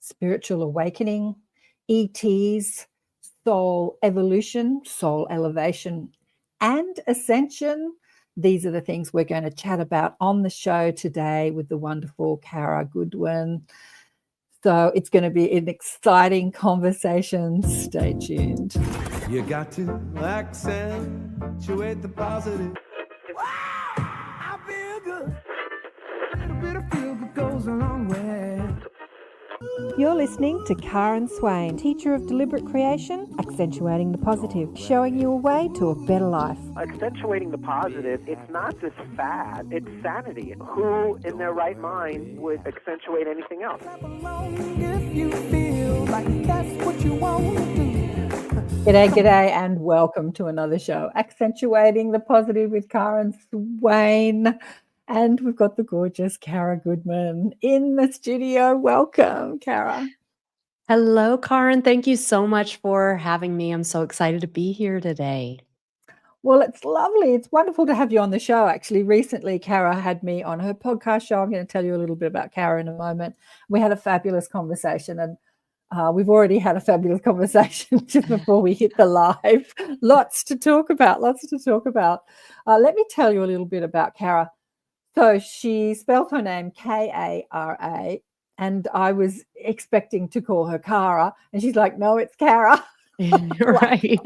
spiritual awakening, ETs, soul evolution, soul elevation, and ascension. These are the things we're going to chat about on the show today with the wonderful Cara Goodwin. So it's going to be an exciting conversation. Stay tuned. You got to accentuate the positive. Wow, I feel good. A little bit of feel good goes a long way. You're listening to Karen Swain, teacher of deliberate creation, accentuating the positive, showing you a way to a better life. Accentuating the positive, it's not just fad, it's sanity. Who in their right mind would accentuate anything else? If you feel like that's what you want to do. G'day, and welcome to another show, Accentuating the Positive with Karen Swain. And we've got the gorgeous Cara Goodwin in the studio. Welcome, Cara. Hello, Karen. Thank you so much for having me. I'm so excited to be here today. Well, it's lovely. It's wonderful to have you on the show. Actually, recently, Cara had me on her podcast show. I'm going to tell you a little bit about Cara in a moment. We had a fabulous conversation, and we've already had a fabulous conversation just before we hit the live. Lots to talk about. Let me tell you a little bit about Cara. So she spelled her name Kara, and I was expecting to call her Cara, and she's like, no, it's Cara. Right.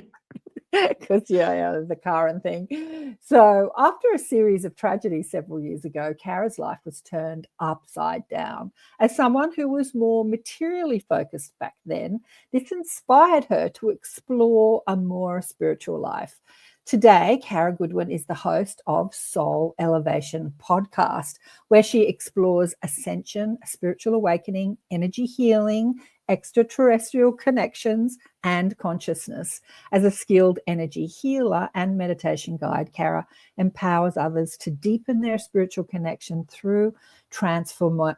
Because, the Karen thing. So after a series of tragedies several years ago, Cara's life was turned upside down. As someone who was more materially focused back then, this inspired her to explore a more spiritual life. Today, Cara Goodwin is the host of Soul Elevation podcast, where she explores ascension, spiritual awakening, energy healing, extraterrestrial connections, and consciousness. As a skilled energy healer and meditation guide, Cara empowers others to deepen their spiritual connection through transformative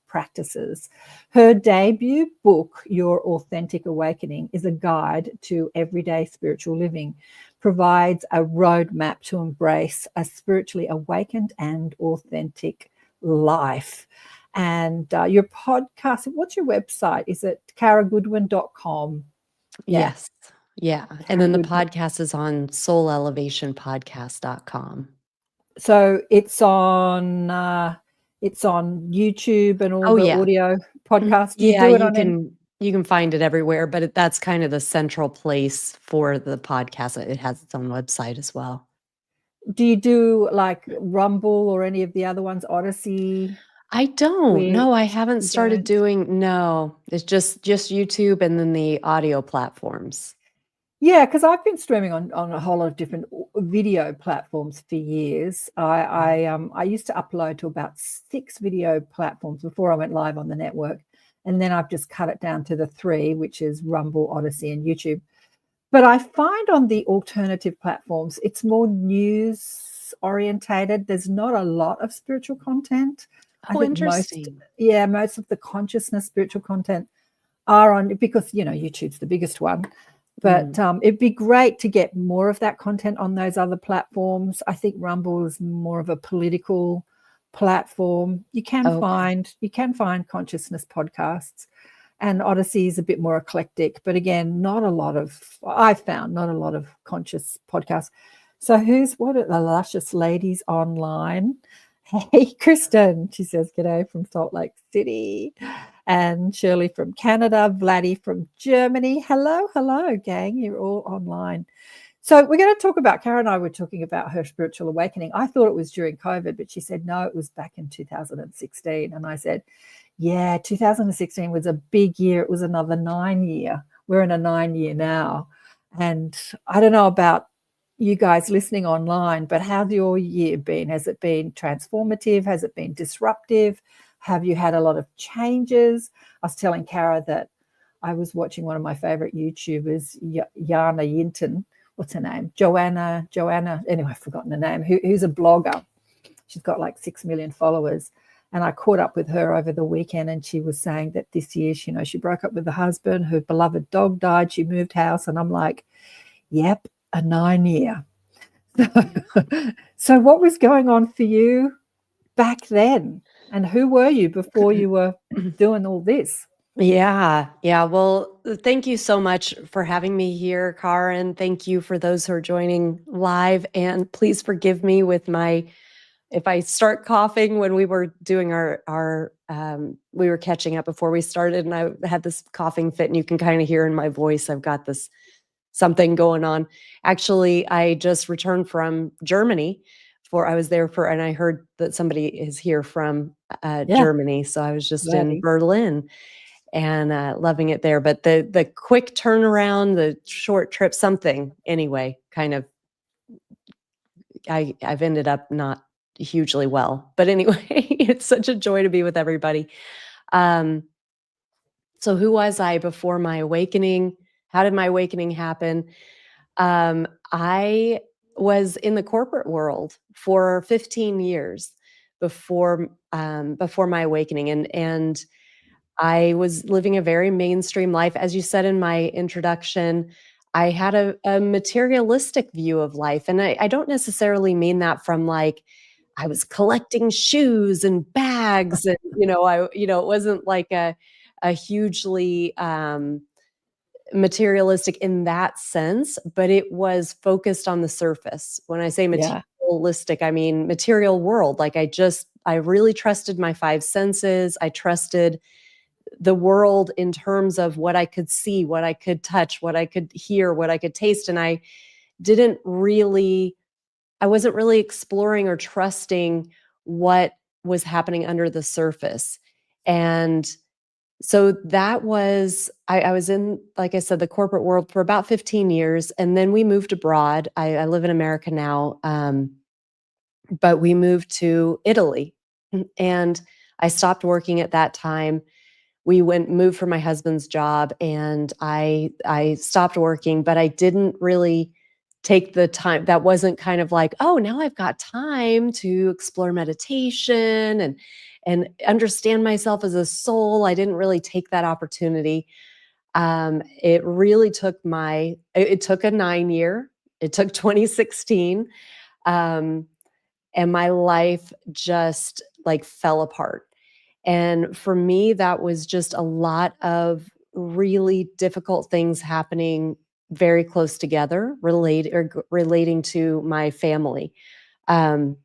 practices. Her debut book, Your Authentic Awakening, is a guide to everyday spiritual living, provides a roadmap to embrace a spiritually awakened and authentic life. And your podcast, what's your website? Is it caragoodwin.com? Yes. Yeah. And then the podcast is on soulelevationpodcast.com. So it's on YouTube and all the audio podcasts. You can find it everywhere, but that's kind of the central place for the podcast. It has its own website as well. Do you do like Rumble or any of the other ones, Odyssey? I don't. No, I haven't started doing. No, it's just YouTube and then the audio platforms. Yeah, because I've been streaming on a whole lot of different video platforms for years. I used to upload to about 6 video platforms before I went live on the network, and then I've just cut it down to the 3, which is Rumble, Odyssey, and YouTube. But I find on the alternative platforms, it's more news orientated. There's not a lot of spiritual content. Oh, interesting. Most of the consciousness spiritual content are on, because YouTube's the biggest one. But it'd be great to get more of that content on those other platforms. I think Rumble is more of a political platform. You can find consciousness podcasts, and Odyssey is a bit more eclectic. But again, I've found not a lot of conscious podcasts. So what are the luscious ladies online? Hey, Kristen, she says, g'day from Salt Lake City. And Shirley from Canada, Vladdy from Germany. Hello, gang. You're all online. So we're going to talk about, Cara and I were talking about her spiritual awakening. I thought it was during COVID, but she said, no, it was back in 2016. And I said, yeah, 2016 was a big year. It was another 9-year. We're in a 9-year now. And I don't know about you guys listening online, but how's your year been? Has it been transformative? Has it been disruptive? Have you had a lot of changes? I was telling Cara that I was watching one of my favorite YouTubers, Yana Yinton. What's her name? Joanna. Anyway, I've forgotten her name. Who's a blogger. She's got like 6 million followers. And I caught up with her over the weekend, and she was saying that this year, she broke up with the husband. Her beloved dog died. She moved house. And I'm like, yep, a 9-year. So what was going on for you back then? And who were you before you were doing all this? Yeah. Well, thank you so much for having me here, Karen. Thank you for those who are joining live. And please forgive me with if I start coughing. When we were doing we were catching up before we started, and I had this coughing fit, and you can kind of hear in my voice, I've got this something going on. Actually, I just returned from Germany. I was there and I heard that somebody is here from Germany. So I was just in Berlin and loving it there. But the quick turnaround, the short trip, something anyway, kind of, I've ended up not hugely well. But anyway, it's such a joy to be with everybody. So who was I before my awakening? How did my awakening happen? I was in the corporate world for 15 years before my awakening, and I was living a very mainstream life. As you said in my introduction, I had a materialistic view of life, and I don't necessarily mean that from like I was collecting shoes and bags, and it wasn't like a hugely materialistic in that sense, but it was focused on the surface. When I say materialistic, I mean material world. Like I really trusted my five senses. I trusted the world in terms of what I could see, what I could touch, what I could hear, what I could taste. And I wasn't really exploring or trusting what was happening under the surface. And so that was, I was in, like I said, the corporate world for about 15 years. And then we moved abroad. I live in America now, but we moved to Italy. And I stopped working at that time. We moved for my husband's job, and I stopped working, but I didn't really take the time. That wasn't kind of like, oh, now I've got time to explore meditation and understand myself as a soul. I didn't really take that opportunity. It really took it took a 9-year. It took 2016. And my life just like fell apart. And for me, that was just a lot of really difficult things happening very close together, relating to my family, and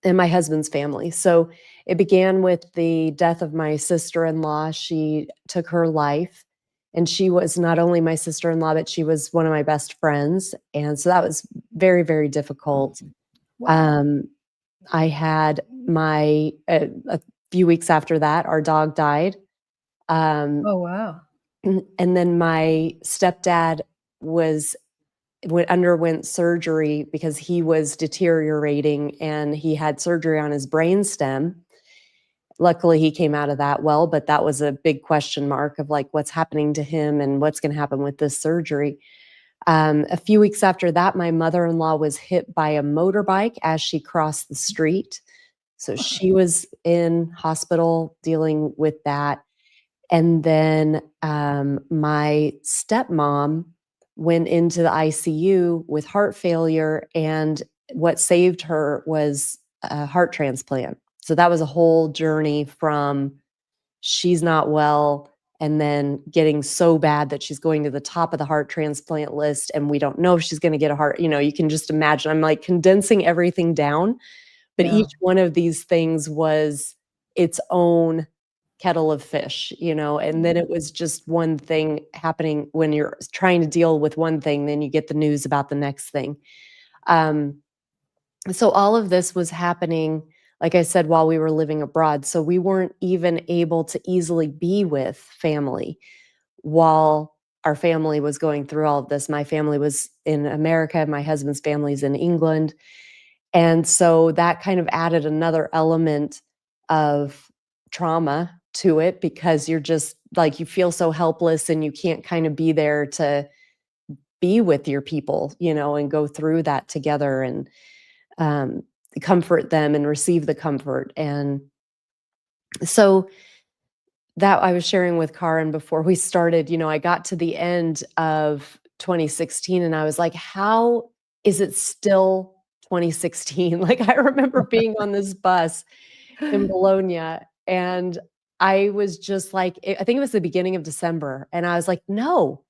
my husband's family. So it began with the death of my sister-in-law. She took her life, and she was not only my sister-in-law, but she was one of my best friends. And so that was very, very difficult. I had a few weeks after that, our dog died. Oh, wow. And then my stepdad underwent surgery because he was deteriorating, and he had surgery on his brainstem. Luckily, he came out of that well, but that was a big question mark of like, what's happening to him and what's going to happen with this surgery. A few weeks after that, my mother-in-law was hit by a motorbike as she crossed the street. So she was in hospital dealing with that. And then my stepmom went into the ICU with heart failure, and what saved her was a heart transplant. So that was a whole journey from she's not well, and then getting so bad that she's going to the top of the heart transplant list, and we don't know if she's going to get a heart. You can just imagine. I'm like condensing everything down, but each one of these things was its own kettle of fish, and then it was just one thing happening. When you're trying to deal with one thing, then you get the news about the next thing. So all of this was happening, like I said, while we were living abroad. So we weren't even able to easily be with family while our family was going through all of this. My family was in America. My husband's family's in England. And so that kind of added another element of trauma to it, because you're just like, you feel so helpless and you can't kind of be there to be with your people, and go through that together and comfort them and receive the comfort. And so that I was sharing with Karen before we started, I got to the end of 2016 and I was like, how is it still 2016? Like, I remember being on this bus in Bologna. And I was just like, I think it was the beginning of December. And I was like, no,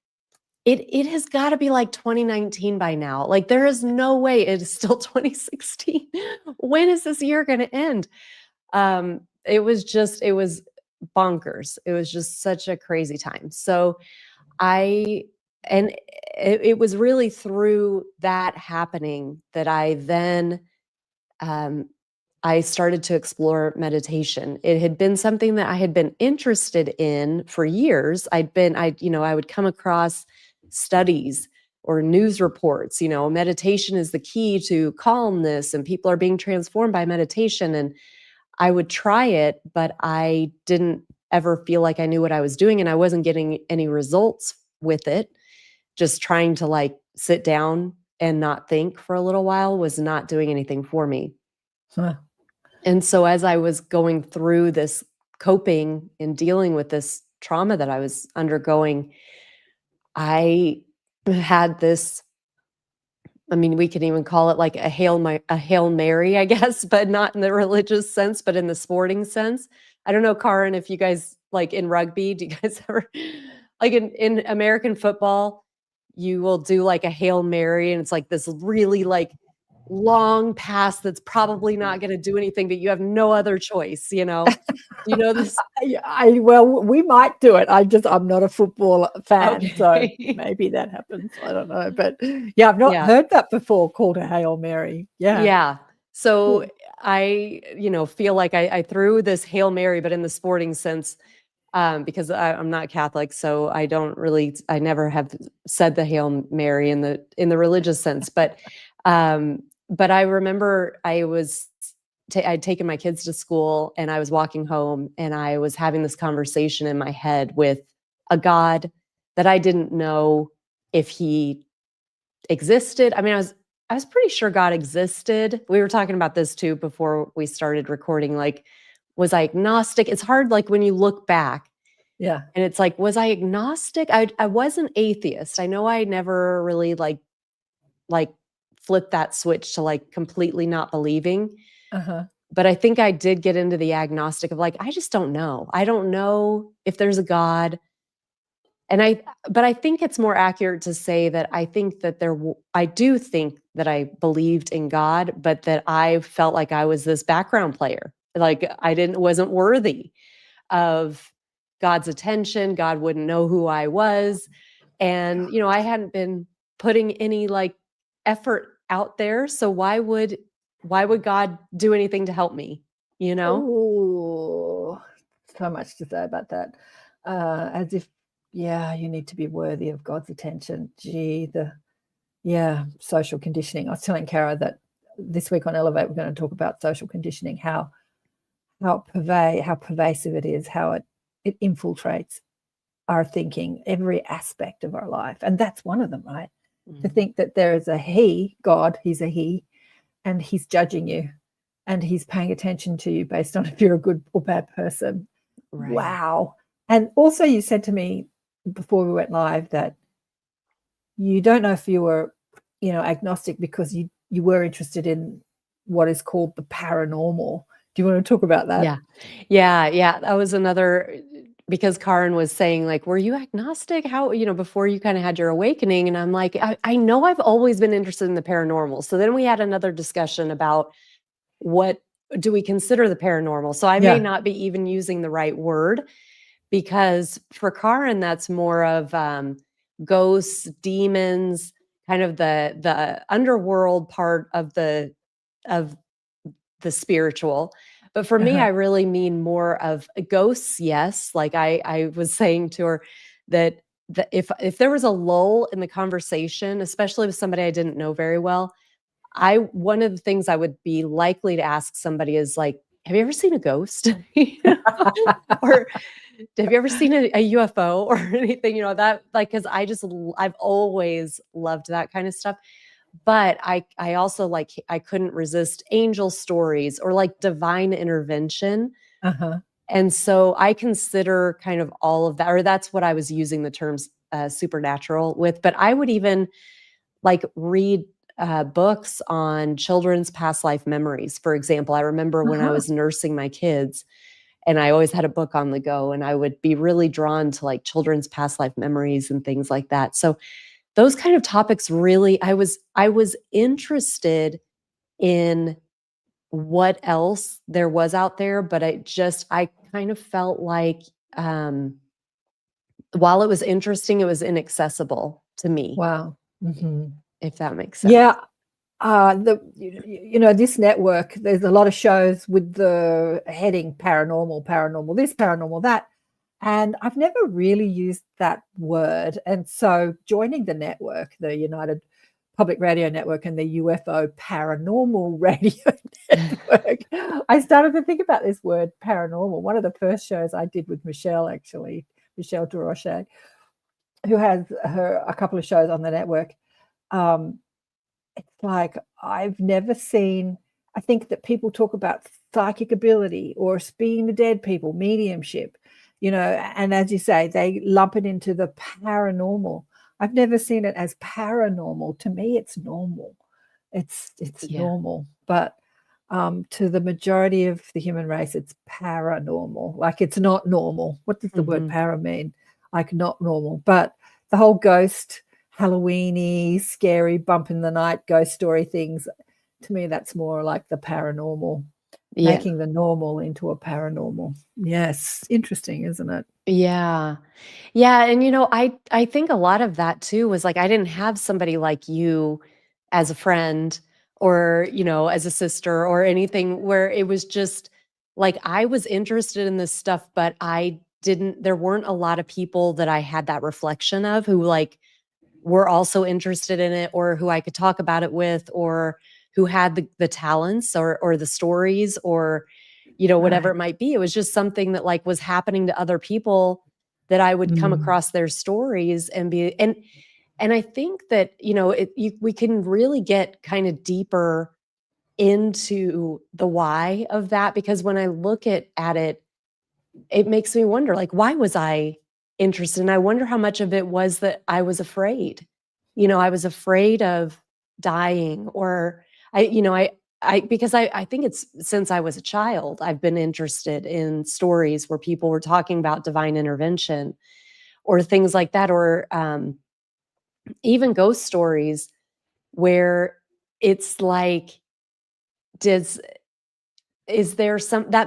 it has got to be like 2019 by now. Like, there is no way it is still 2016. When is this year going to end? It was bonkers. It was just such a crazy time. So it was really through that happening that I then, I started to explore meditation. It had been something that I had been interested in for years. I would come across studies or news reports, meditation is the key to calmness and people are being transformed by meditation. And I would try it, but I didn't ever feel like I knew what I was doing and I wasn't getting any results with it. Just trying to like sit down and not think for a little while was not doing anything for me. Huh. And so as I was going through this coping and dealing with this trauma that I was undergoing, I had this, I mean, we could even call it like a Hail Mary, I guess, but not in the religious sense, but in the sporting sense. I don't know, Karin, if you guys like in rugby, do you guys ever, like in American football, you will do like a Hail Mary and it's like this really like long pass that's probably not going to do anything, but you have no other choice, Do you know this? Well, we might do it. I'm not a football fan, Okay. so maybe that happens. I don't know, but yeah, I've not heard that before, called a Hail Mary. Yeah. Yeah. So Cool. I, feel like I threw this Hail Mary, but in the sporting sense, because I'm not Catholic, so I never have said the Hail Mary in the religious sense, but I remember I'd taken my kids to school and I was walking home and I was having this conversation in my head with a God that I didn't know if he existed. I mean, I was pretty sure God existed. We were talking about this too before we started recording. Like, was I agnostic? It's hard, like when you look back. Yeah. And it's like, was I agnostic? I wasn't atheist. I know I never really like flipped that switch to like completely not believing. Uh-huh. But I think I did get into the agnostic of like, I just don't know. I don't know if there's a God. But I think it's more accurate to say that I think that I do think that I believed in God, but that I felt like I was this background player. Like wasn't worthy of God's attention. God wouldn't know who I was. And, I hadn't been putting any like effort out there. So why would God do anything to help me? Oh, so much to say about that. As if, you need to be worthy of God's attention. Gee, social conditioning. I was telling Kara that this week on Elevate, we're going to talk about social conditioning, how pervasive it is, how it infiltrates our thinking, every aspect of our life. And that's one of them, right? Mm-hmm. To think that there is a he, God, he's a he, and he's judging you and he's paying attention to you based on if you're a good or bad person. Right. Wow. And also you said to me before we went live that you don't know if you were, agnostic because you were interested in what is called the paranormal. Do you want to talk about that? Yeah. That was another, because Karin was saying like, were you agnostic? How, before you kind of had your awakening? And I'm like, I know I've always been interested in the paranormal. So then we had another discussion about what do we consider the paranormal? So I may not be even using the right word, because for Karin, that's more of ghosts, demons, kind of the underworld part of the spiritual. But for me, I really mean more of ghosts. Yes. Like I was saying to her that if there was a lull in the conversation, especially with somebody I didn't know very well, one of the things I would be likely to ask somebody is like, have you ever seen a ghost? Or have you ever seen a UFO or anything, that like, cause I've always loved that kind of stuff. But I also like, I couldn't resist angel stories or like divine intervention. And so I consider kind of all of that, or that's what I was using the terms supernatural with. But I would even like read books on children's past life memories. For example, I remember when I was nursing my kids, and I always had a book on the go, and I would be really drawn to like children's past life memories and things like that. So those kind of topics really, I was interested in what else there was out there, but I kind of felt like while it was interesting, it was inaccessible to me, Wow. Mm-hmm. if that makes sense. Yeah. This network, there's a lot of shows with the heading paranormal this, paranormal that. And I've never really used that word. And so joining the network, the United Public Radio Network and the UFO Paranormal Radio Network, I started to think about this word paranormal. One of the first shows I did with Michelle Durocher, who has a couple of shows on the network. It's like I've never seen, I think that people talk about psychic ability or speaking to dead people, mediumship, and as you say, they lump it into the paranormal. I've never seen it as paranormal. To me, it's normal. It's normal. But to the majority of the human race, it's paranormal. Like it's not normal. What does the word para mean? Like not normal. But the whole ghost, Halloween-y, scary, bump in the night, ghost story things, to me, that's more like the paranormal, making the normal into a paranormal. Yes. Interesting, isn't it? Yeah. Yeah. And, I think a lot of that too was like, I didn't have somebody like you as a friend or, as a sister or anything where it was just like, I was interested in this stuff, but there weren't a lot of people that I had that reflection of who like were also interested in it or who I could talk about it with or who had the talents or the stories or, whatever it might be. It was just something that like was happening to other people that I would come across their stories and be, and I think that, we can really get kind of deeper into the why of that, because when I look at it, it makes me wonder, like, why was I interested? And I wonder how much of it was that I was afraid. I was afraid of dying or because I think it's since I was a child, I've been interested in stories where people were talking about divine intervention or things like that, or even ghost stories where it's like, that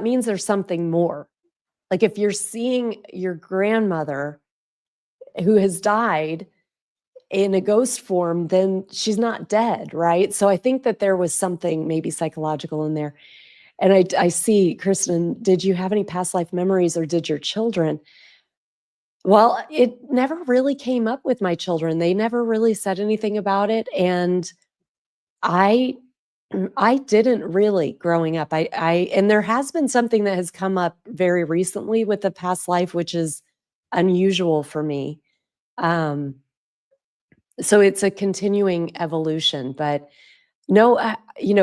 means there's something more. Like if you're seeing your grandmother who has died in a ghost form, then she's not dead, right? So I think that there was something maybe psychological in there. And I see, Kristen, did you have any past life memories or did your children? Well, it never really came up with my children. They never really said anything about it. And I didn't really growing up. And there has been something that has come up very recently with the past life, which is unusual for me. So it's a continuing evolution, but no,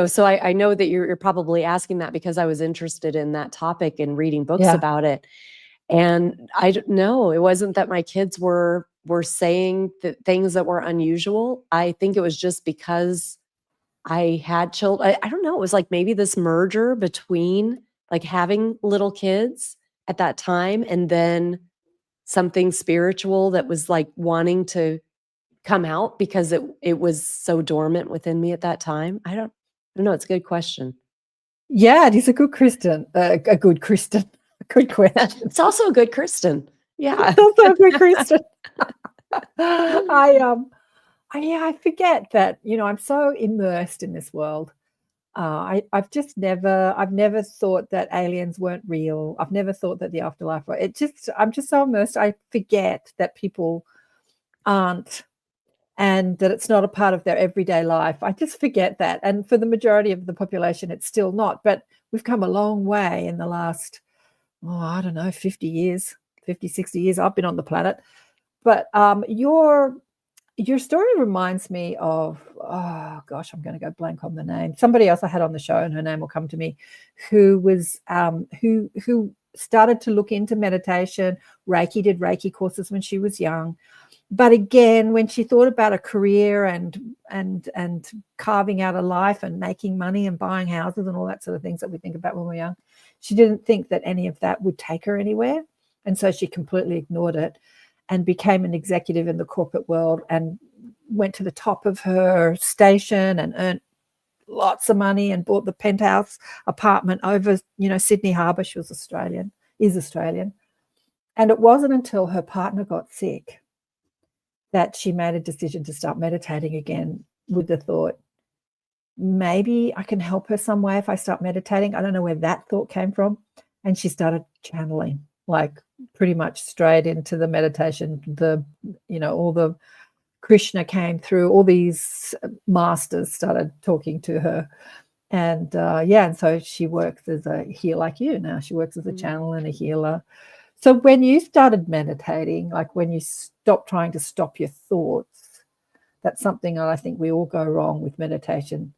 so I know that you're probably asking that because I was interested in that topic and reading books about it. And I don't know, it wasn't that my kids were saying things that were unusual. I think it was just because I had children. I don't know. It was like maybe this merger between like having little kids at that time and then something spiritual that was like wanting to come out because it was so dormant within me at that time. I don't know. It's a good question. Yeah, it is a good Kristen. A good Kristen. A good question. It's also a good Kristen. Yeah. It's also a good Kristen. I forget that, I'm so immersed in this world. I've never thought that aliens weren't real. I've never thought that the afterlife, I'm just so immersed. I forget that people aren't, and that it's not a part of their everyday life. I just forget that. And for the majority of the population, it's still not. But we've come a long way in the last, 50 years, 50, 60 years I've been on the planet. But your story reminds me of, I'm going to go blank on the name. Somebody else I had on the show, and her name will come to me, who was who started to look into meditation. Reiki, did Reiki courses when she was young, But again, when she thought about a career and carving out a life and making money and buying houses and all that sort of things that we think about when we're young, she didn't think that any of that would take her anywhere. And so she completely ignored it and became an executive in the corporate world and went to the top of her station and earned lots of money and bought the penthouse apartment over, Sydney Harbour. She was is Australian. And it wasn't until her partner got sick that she made a decision to start meditating again, with the thought, maybe I can help her some way if I start meditating. I don't know where that thought came from. And she started channeling, like pretty much straight into the meditation. All the Krishna came through, all these masters started talking to her. And and so she works as a healer like you now. She works as a channel and a healer. So when you started meditating, like when you stopped trying to stop your thoughts, that's something that I think we all go wrong with meditation.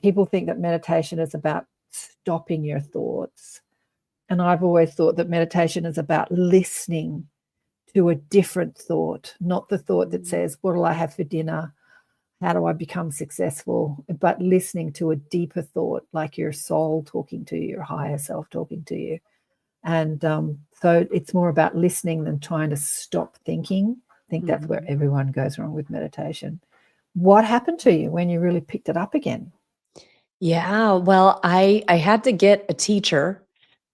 People think that meditation is about stopping your thoughts. And I've always thought that meditation is about listening to a different thought, not the thought that says, what will I have for dinner? How do I become successful? But listening to a deeper thought, like your soul talking to you, your higher self talking to you. And so it's more about listening than trying to stop thinking. I think that's where everyone goes wrong with meditation. What happened to you when you really picked it up again? Yeah, well, I had to get a teacher.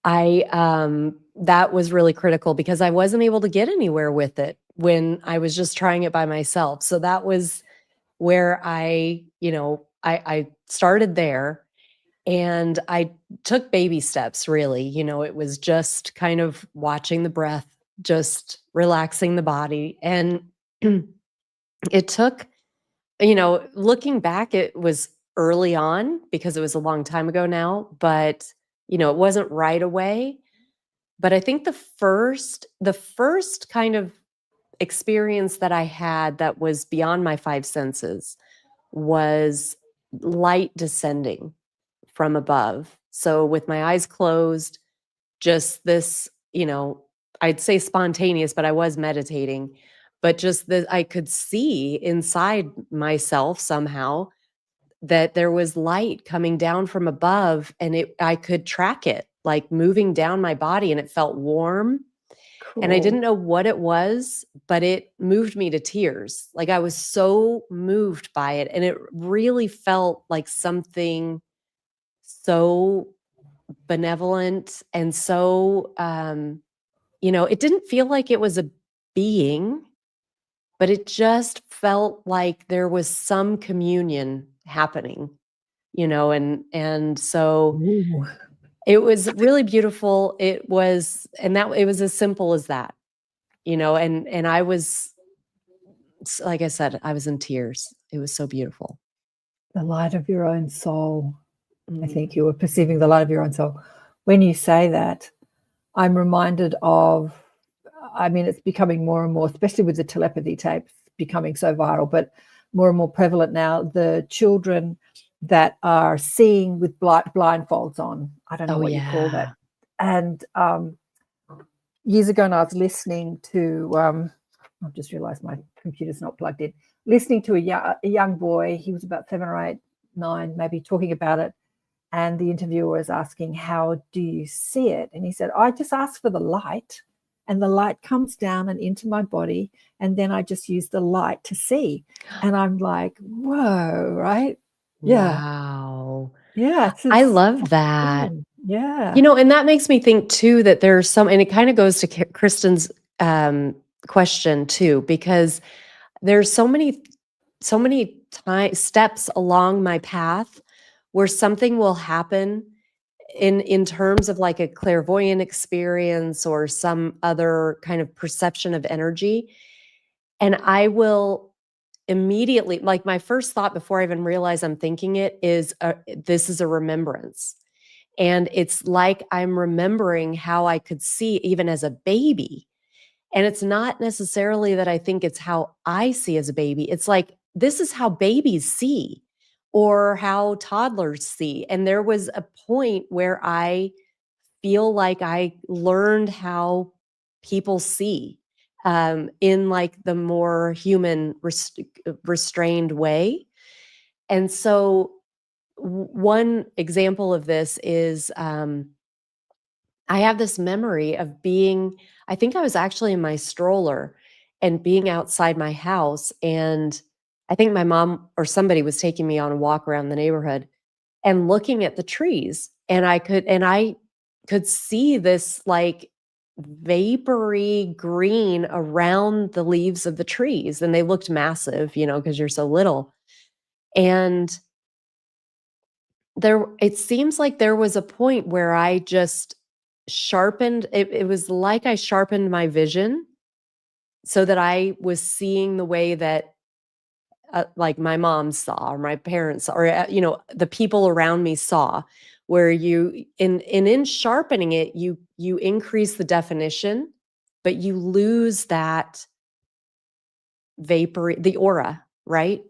That was really critical because I wasn't able to get anywhere with it when I was just trying it by myself. So that was where I started there. And I took baby steps, really. It was just kind of watching the breath, just relaxing the body. And it took, looking back, it was early on because it was a long time ago now, but, it wasn't right away. But I think the first kind of experience that I had that was beyond my five senses was light descending from above. So with my eyes closed, just this, I'd say spontaneous, but I was meditating, but just that I could see inside myself somehow that there was light coming down from above and I could track it, like moving down my body, and it felt warm. Cool. And I didn't know what it was, but it moved me to tears. Like I was so moved by it. And it really felt like something so benevolent and so, it didn't feel like it was a being, but it just felt like there was some communion happening, and so Ooh. it was really beautiful. It was as simple as that, and I was, like I said, I was in tears. It was so beautiful. The light of your own soul. I think you were perceiving the light of your own soul. When you say that, I'm reminded of, it's becoming more and more, especially with the telepathy tapes becoming so viral, but more and more prevalent now, the children that are seeing with blindfolds on. I don't know what you call that. And years ago, and I was listening to, I've just realized my computer's not plugged in, listening to a young boy, he was about 7 or 8, 9, maybe, talking about it. And the interviewer was asking, how do you see it? And he said, I just ask for the light, and the light comes down and into my body, and then I just use the light to see. And I'm like, whoa, right? Yeah. Wow. Yeah. I love that. Yeah. And that makes me think too that there's and it kind of goes to Kristen's question too, because there's so many steps along my path where something will happen in terms of like a clairvoyant experience or some other kind of perception of energy. And I will immediately, like my first thought before I even realize I'm thinking it is, this is a remembrance. And it's like I'm remembering how I could see even as a baby. And it's not necessarily that I think it's how I see as a baby. It's like, this is how babies see or how toddlers see. And there was a point where I feel like I learned how people see. in like the more human restrained way. And so one example of this is I have this memory of being, I think I was actually in my stroller and being outside my house. And I think my mom or somebody was taking me on a walk around the neighborhood and looking at the trees. And I could see this like vapory green around the leaves of the trees. And they looked massive, you know, because you're so little. And it seems like there was a point where I just sharpened it was like I sharpened my vision so that I was seeing the way that like my mom saw or my parents saw, or you know, the people around me saw, where you in sharpening it, you increase the definition, but you lose that the aura, right?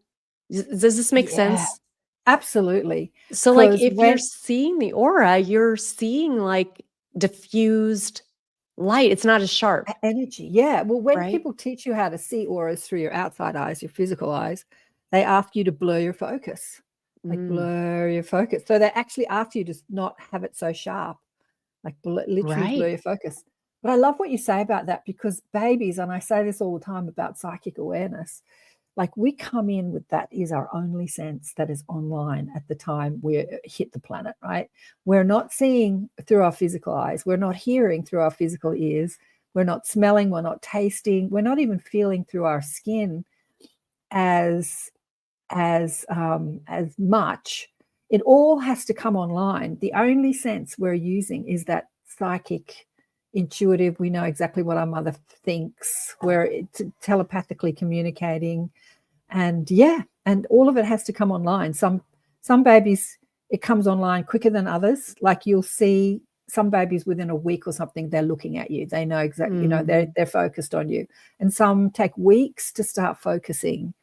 Does this make Yeah, sense? absolutely. So like 'Cause if you're when seeing the aura, you're seeing like diffused light. It's not as sharp, energy, yeah. Well, when right? people teach you how to see auras through your outside eyes, your physical eyes, they ask you to blur your focus, like Mm, blur your focus. So they actually ask you to not have it so sharp, like literally blur right. your focus. But I love what you say about that, because babies, and I say this all the time about psychic awareness, like we come in with that is our only sense that is online at the time we hit the planet, right? We're not seeing through our physical eyes. We're not hearing through our physical ears. We're not smelling. We're not tasting. We're not even feeling through our skin as much. It all has to come online. The only sense we're using is that psychic, intuitive. We know exactly what our mother thinks. We're telepathically communicating, and yeah, and all of it has to come online. Some babies, it comes online quicker than others. Like you'll see some babies within a week or something, they're looking at you. They know exactly, you know, Mm, they're focused on you. And some take weeks to start focusing.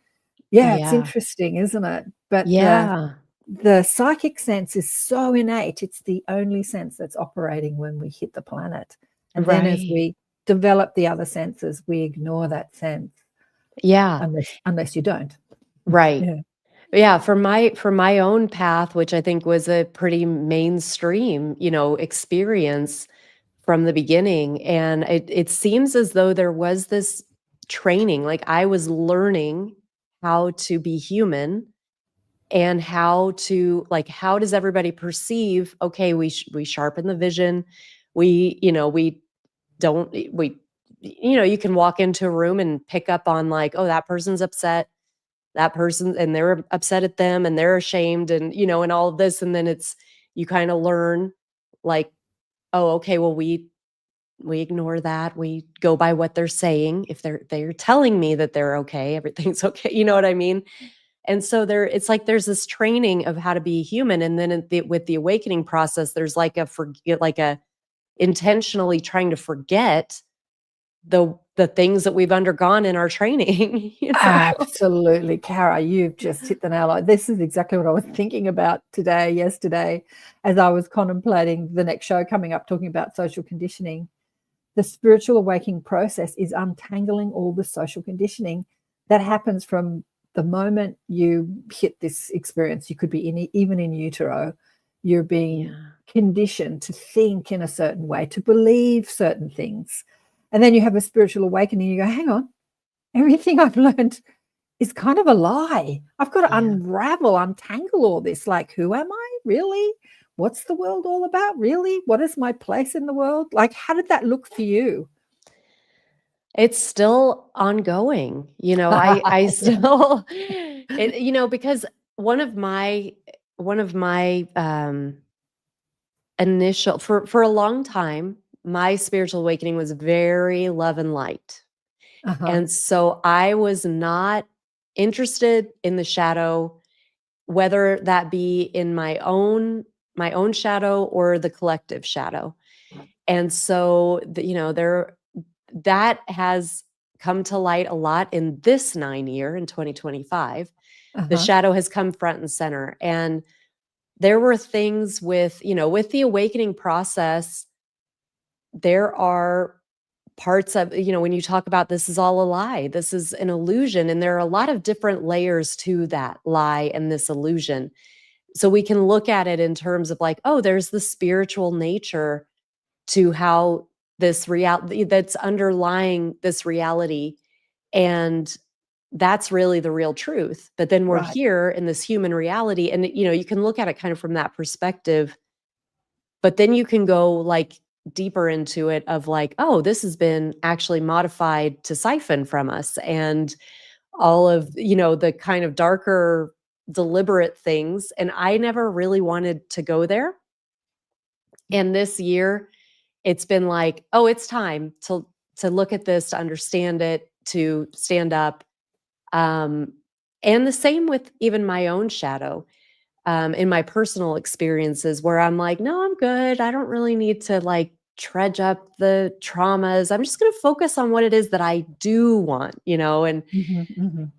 Yeah, it's yeah. interesting, isn't it? But Yeah. the psychic sense is so innate. It's the only sense that's operating when we hit the planet. And then as Right. we develop the other senses, we ignore that sense Yeah. unless you don't. Right. Yeah. Yeah, for my own path, which I think was a pretty mainstream, you know, experience from the beginning, and it seems as though there was this training, like I was learning how to be human and how to like how does everybody perceive, okay, we sharpen the vision, we, you know, we don't we you know, you can walk into a room and pick up on like, oh, that person's upset, that person, and they're upset at them and they're ashamed, and you know, and all of this, and then it's you kind of learn like, oh, okay, well we ignore that, we go by what they're saying. If they're telling me that they're okay, everything's okay, you know what I mean? And so there it's like there's this training of how to be human, and then with the awakening process there's like a intentionally trying to forget the things that we've undergone in our training, you know? Absolutely, Cara, you've just hit the nail on. This is exactly what I was thinking about yesterday, as I was contemplating the next show coming up, talking about social conditioning. The spiritual awakening process is untangling all the social conditioning that happens from the moment you hit this experience. You could be even in utero. You're being Yeah. conditioned to think in a certain way, to believe certain things. And then you have a spiritual awakening. You go, hang on, everything I've learned is kind of a lie. I've got to Yeah. untangle all this. Like, who am I really? What's the world all about? Really? What is my place in the world? Like, how did that look for you? It's still ongoing, you know, I still it you know, because one of my initial for a long time, my spiritual awakening was very love and light. Uh-huh. And so I was not interested in the shadow, whether that be in my own shadow or the collective shadow. And so you know, that has come to light a lot in this 9 year in 2025. The Uh-huh. shadow has come front and center. And there were things with, you know, with the awakening process, there are parts of, when you talk about this is all a lie, this is an illusion. And there are a lot of different layers to that lie and this illusion. So we can look at it in terms of like, oh, there's the spiritual nature to how this reality that's underlying this reality. And that's really the real truth. But then we're Right. here in this human reality. And, you can look at it kind of from that perspective. But then you can go like deeper into it of like, oh, this has been actually modified to siphon from us. And all of, the kind of darker, deliberate things. And I never really wanted to go there. And this year, it's been like, oh, it's time to look at this, to understand it, to stand up. And the same with even my own shadow, in my personal experiences where I'm like, no, I'm good. I don't really need to like trudge up the traumas. I'm just going to focus on what it is that I do want, and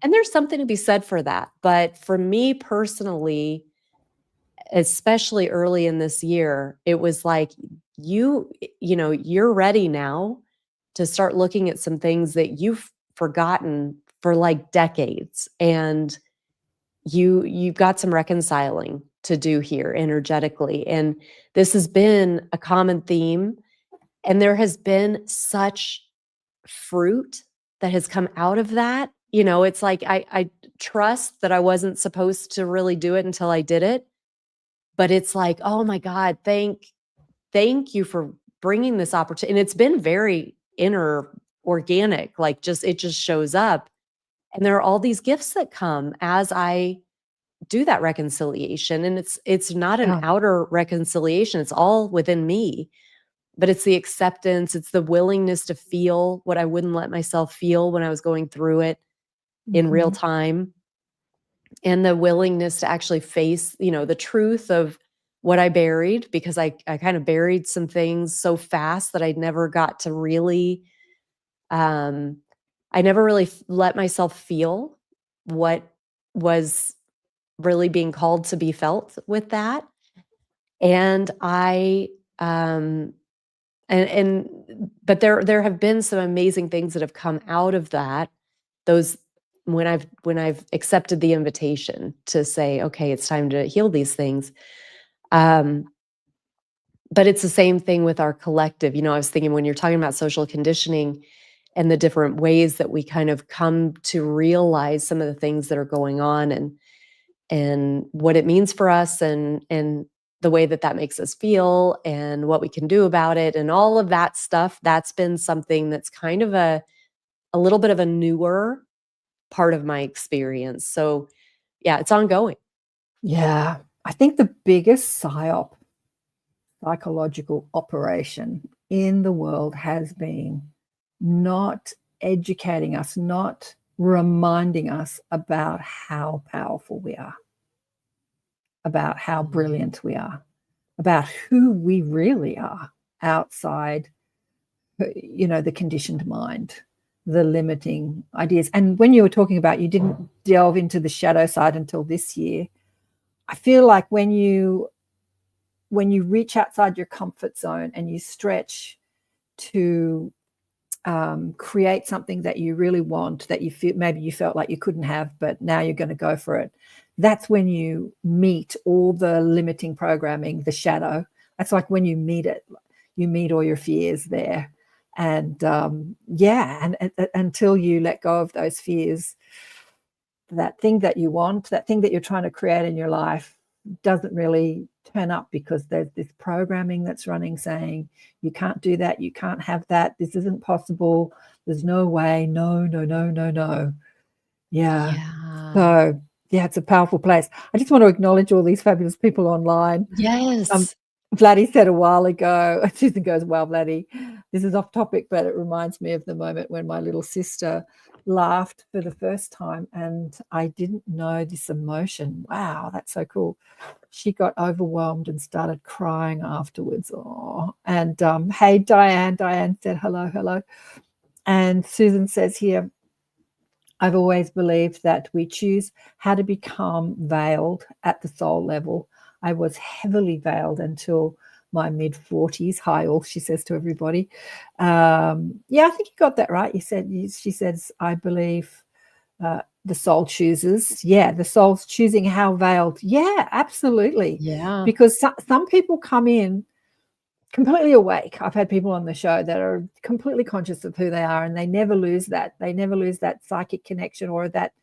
there's something to be said for that. But for me personally, especially early in this year, it was like, you're ready now to start looking at some things that you've forgotten for like decades. And you've got some reconciling to do here energetically. And this has been a common theme. And there has been such fruit that has come out of that. It's like I trust that I wasn't supposed to really do it until I did it. But it's like, oh my God, thank you for bringing this opportunity. And it's been very inner organic, like it just shows up. And there are all these gifts that come as I do that reconciliation. And it's not an outer reconciliation. It's all within me, but it's the acceptance. It's the willingness to feel what I wouldn't let myself feel when I was going through it in real time. And the willingness to actually face, the truth of what I buried, because I kind of buried some things so fast that I never got to really, I never really let myself feel what was really being called to be felt with that. And but there have been some amazing things that have come out of that. Those when I've accepted the invitation to say, okay, it's time to heal these things. But it's the same thing with our collective. I was thinking when you're talking about social conditioning and the different ways that we kind of come to realize some of the things that are going on and what it means for us and the way that makes us feel and what we can do about it and all of that stuff. That's been something that's kind of a little bit of a newer part of my experience. So yeah, it's ongoing. Yeah. I think the biggest psychological operation in the world has been not educating us, not reminding us about how powerful we are, about how brilliant we are, about who we really are outside, the conditioned mind, the limiting ideas. And when you were talking about you didn't delve into the shadow side until this year, I feel like when you reach outside your comfort zone and you stretch to create something that you really want, that you feel maybe you felt like you couldn't have, but now you're going to go for it. That's when you meet all the limiting programming, the shadow. That's like when you meet it, you meet all your fears there. And until you let go of those fears, that thing that you want, that thing that you're trying to create in your life doesn't really turn up, because there's this programming that's running saying you can't do that, you can't have that, this isn't possible, there's no way, no. So it's a powerful place. I just want to acknowledge all these fabulous people online. Yes. Vladdy said a while ago, Susan goes, wow, Vladdy, this is off topic, but it reminds me of the moment when my little sister laughed for the first time and I didn't know this emotion. Wow, that's so cool. She got overwhelmed and started crying afterwards. Oh, and hey, Diane said hello. And Susan says here, I've always believed that we choose how to become veiled at the soul level. I was heavily veiled until my mid-40s. Hi all, she says to everybody. Yeah, I think you got that right. She says, I believe the soul chooses. Yeah, the soul's choosing how veiled. Yeah, absolutely. Yeah. Because some people come in completely awake. I've had people on the show that are completely conscious of who they are, and they never lose that. They never lose that psychic connection or that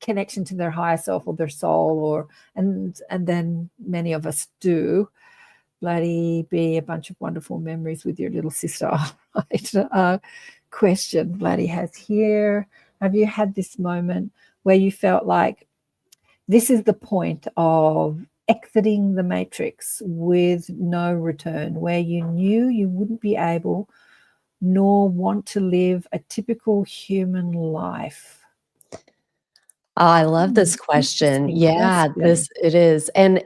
connection to their higher self or their soul, and then many of us do. Bloody be a bunch of wonderful memories with your little sister. Right. Question Bloody has here. Have you had this moment where you felt like this is the point of exiting the matrix with no return, where you knew you wouldn't be able nor want to live a typical human life? Oh, I love this question. Yeah, it is. And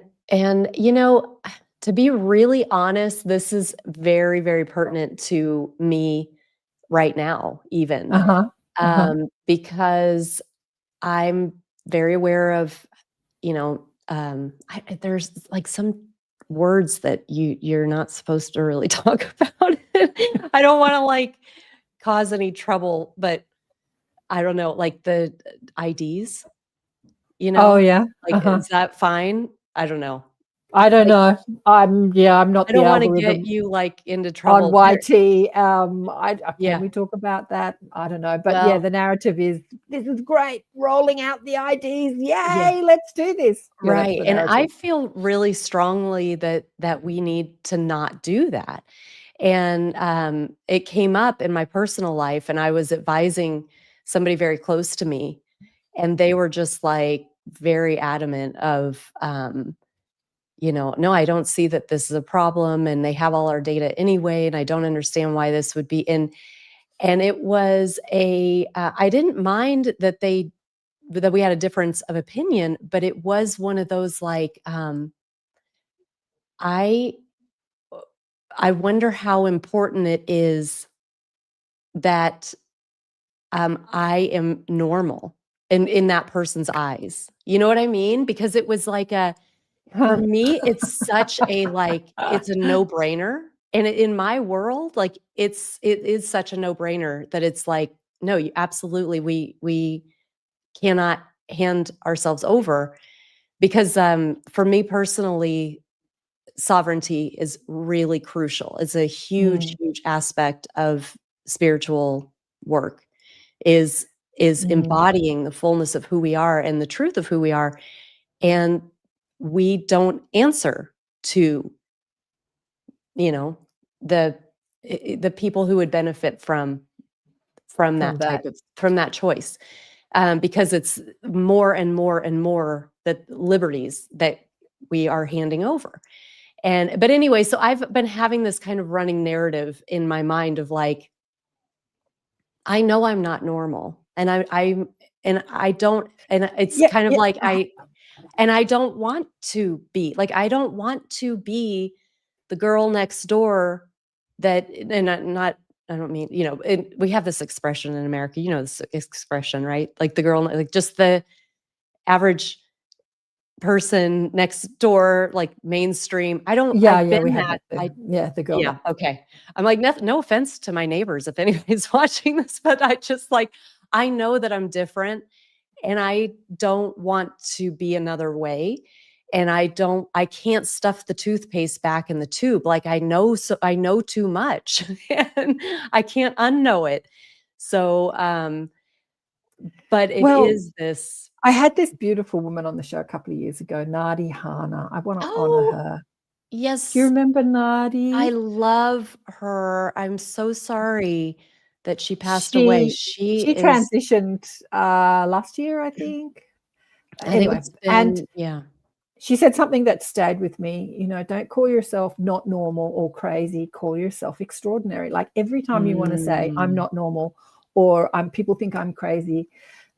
to be really honest, this is very, very pertinent to me right now, even. Because I'm very aware of, there's like some words that you're not supposed to really talk about. I don't want to like cause any trouble, but I don't know, like the IDs, Oh yeah. like is that fine? I don't know. I don't know. I'm not I the don't want to algorithm get you like into trouble. on YT. Can Yeah. we talk about that? I don't know. But yeah, Well, the narrative is this is great. Rolling out the IDs. Yay, Yeah. let's do this. Yeah, that's right. the And I narrative. feel really strongly that we need to not do that. And it came up in my personal life, and I was advising somebody very close to me, and they were just like very adamant of, no, I don't see that this is a problem, and they have all our data anyway, and I don't understand why this would be. And it was I didn't mind that we had a difference of opinion, but it was one of those like, I wonder how important it is that I am normal in that person's eyes. You know what I mean? Because it was like for me, it's such a like, it's a no-brainer. And in my world, like it is such a no-brainer that it's like, no, you absolutely, we cannot hand ourselves over because for me personally, sovereignty is really crucial. It's a huge, huge aspect of spiritual work is embodying the fullness of who we are and the truth of who we are. And we don't answer to, the people who would benefit from that choice. Because it's more and more and more the liberties that we are handing over. But anyway, so I've been having this kind of running narrative in my mind of like, I know I'm not normal, and I don't, and it's kind of like I don't want to be like, I don't want to be the girl next door that, and I don't mean, we have this expression in America, this expression, right? Like the girl, like just the average person next door, like mainstream. I've been we have that. the girl. Yeah. Okay. I'm like, no offense to my neighbors if anybody's watching this, but I just like, I know that I'm different and I don't want to be another way. And I can't stuff the toothpaste back in the tube. Like I know too much and I can't unknow it. So, but it is this. I had this beautiful woman on the show a couple of years ago, Nadi Hana. I want to honor her. Yes. Do you remember Nadi? I love her. I'm so sorry that she passed away. She transitioned last year, I think. Anyway, she said something that stayed with me. Don't call yourself not normal or crazy. Call yourself extraordinary. Like every time you want to say I'm not normal or people think I'm crazy,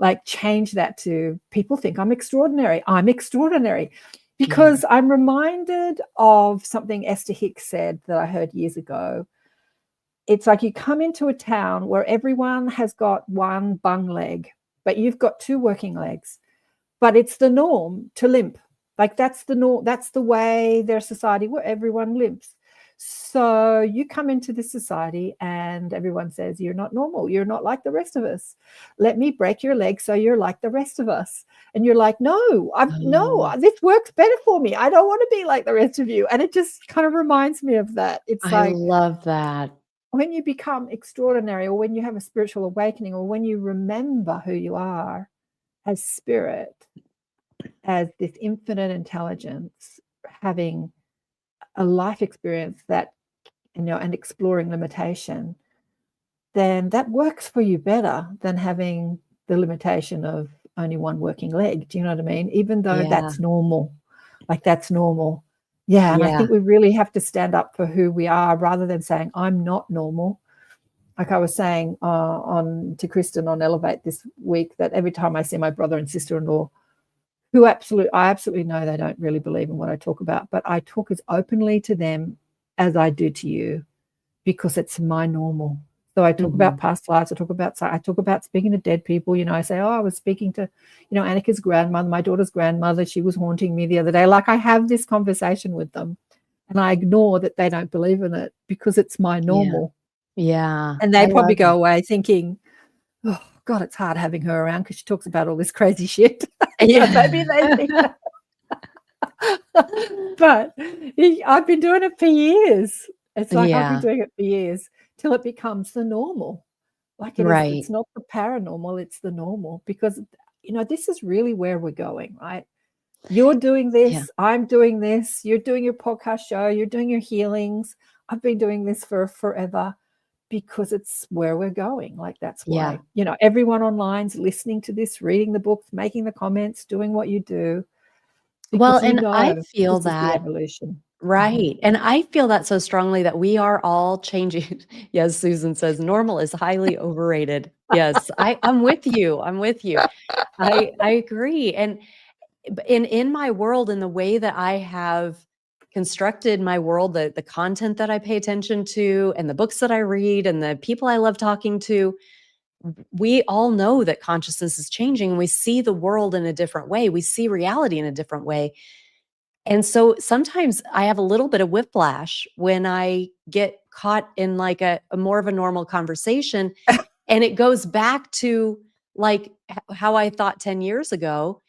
like change that to people think I'm extraordinary. I'm extraordinary. Because I'm reminded of something Esther Hicks said that I heard years ago. It's like you come into a town where everyone has got one bung leg, but you've got two working legs. But it's the norm to limp. Like that's the norm. That's the way their society where everyone limps. So you come into this society and everyone says, you're not normal. You're not like the rest of us. Let me break your leg so you're like the rest of us. And you're like, no, Oh. this works better for me. I don't want to be like the rest of you. And it just kind of reminds me of that. It's I like love that. when you become extraordinary, or when you have a spiritual awakening, or when you remember who you are as spirit, as this infinite intelligence, having a life experience that, and exploring limitation, then that works for you better than having the limitation of only one working leg. Do you know what I mean? Even though Yeah. that's normal, like that's normal. Yeah. And I Yeah. think we really have to stand up for who we are rather than saying, I'm not normal. Like I was saying to Kristen on Elevate this week, that every time I see my brother and sister-in-law, who I absolutely know they don't really believe in what I talk about, but I talk as openly to them as I do to you, because it's my normal. So I talk about past lives. I talk about speaking to dead people. I say, I was speaking to, Annika's grandmother, my daughter's grandmother. She was haunting me the other day. Like I have this conversation with them, and I ignore that they don't believe in it because it's my normal. Yeah. And they probably go away thinking, oh God, it's hard having her around because she talks about all this crazy shit. Yeah. Maybe they think that. But I've been doing it for years. It's like I've been doing it for years till it becomes the normal. Like it is, Right. it's not the paranormal, it's the normal, because this is really where we're going, right? You're doing this, Yeah. I'm doing this, you're doing your podcast show, you're doing your healings. I've been doing this for forever because it's where we're going. Like that's why, everyone online's listening to this, reading the books, making the comments, doing what you do. Well, Because and I feel this is the that. evolution. Right. And I feel that so strongly that we are all changing. Yes, Susan says normal is highly overrated. Yes, I'm with you. I'm with you. I agree. And in my world, in the way that I have constructed my world, the content that I pay attention to, and the books that I read, and the people I love talking to, we all know that consciousness is changing. We see the world in a different way. We see reality in a different way. And so sometimes I have a little bit of whiplash when I get caught in like a more of a normal conversation, and it goes back to like how I thought 10 years ago.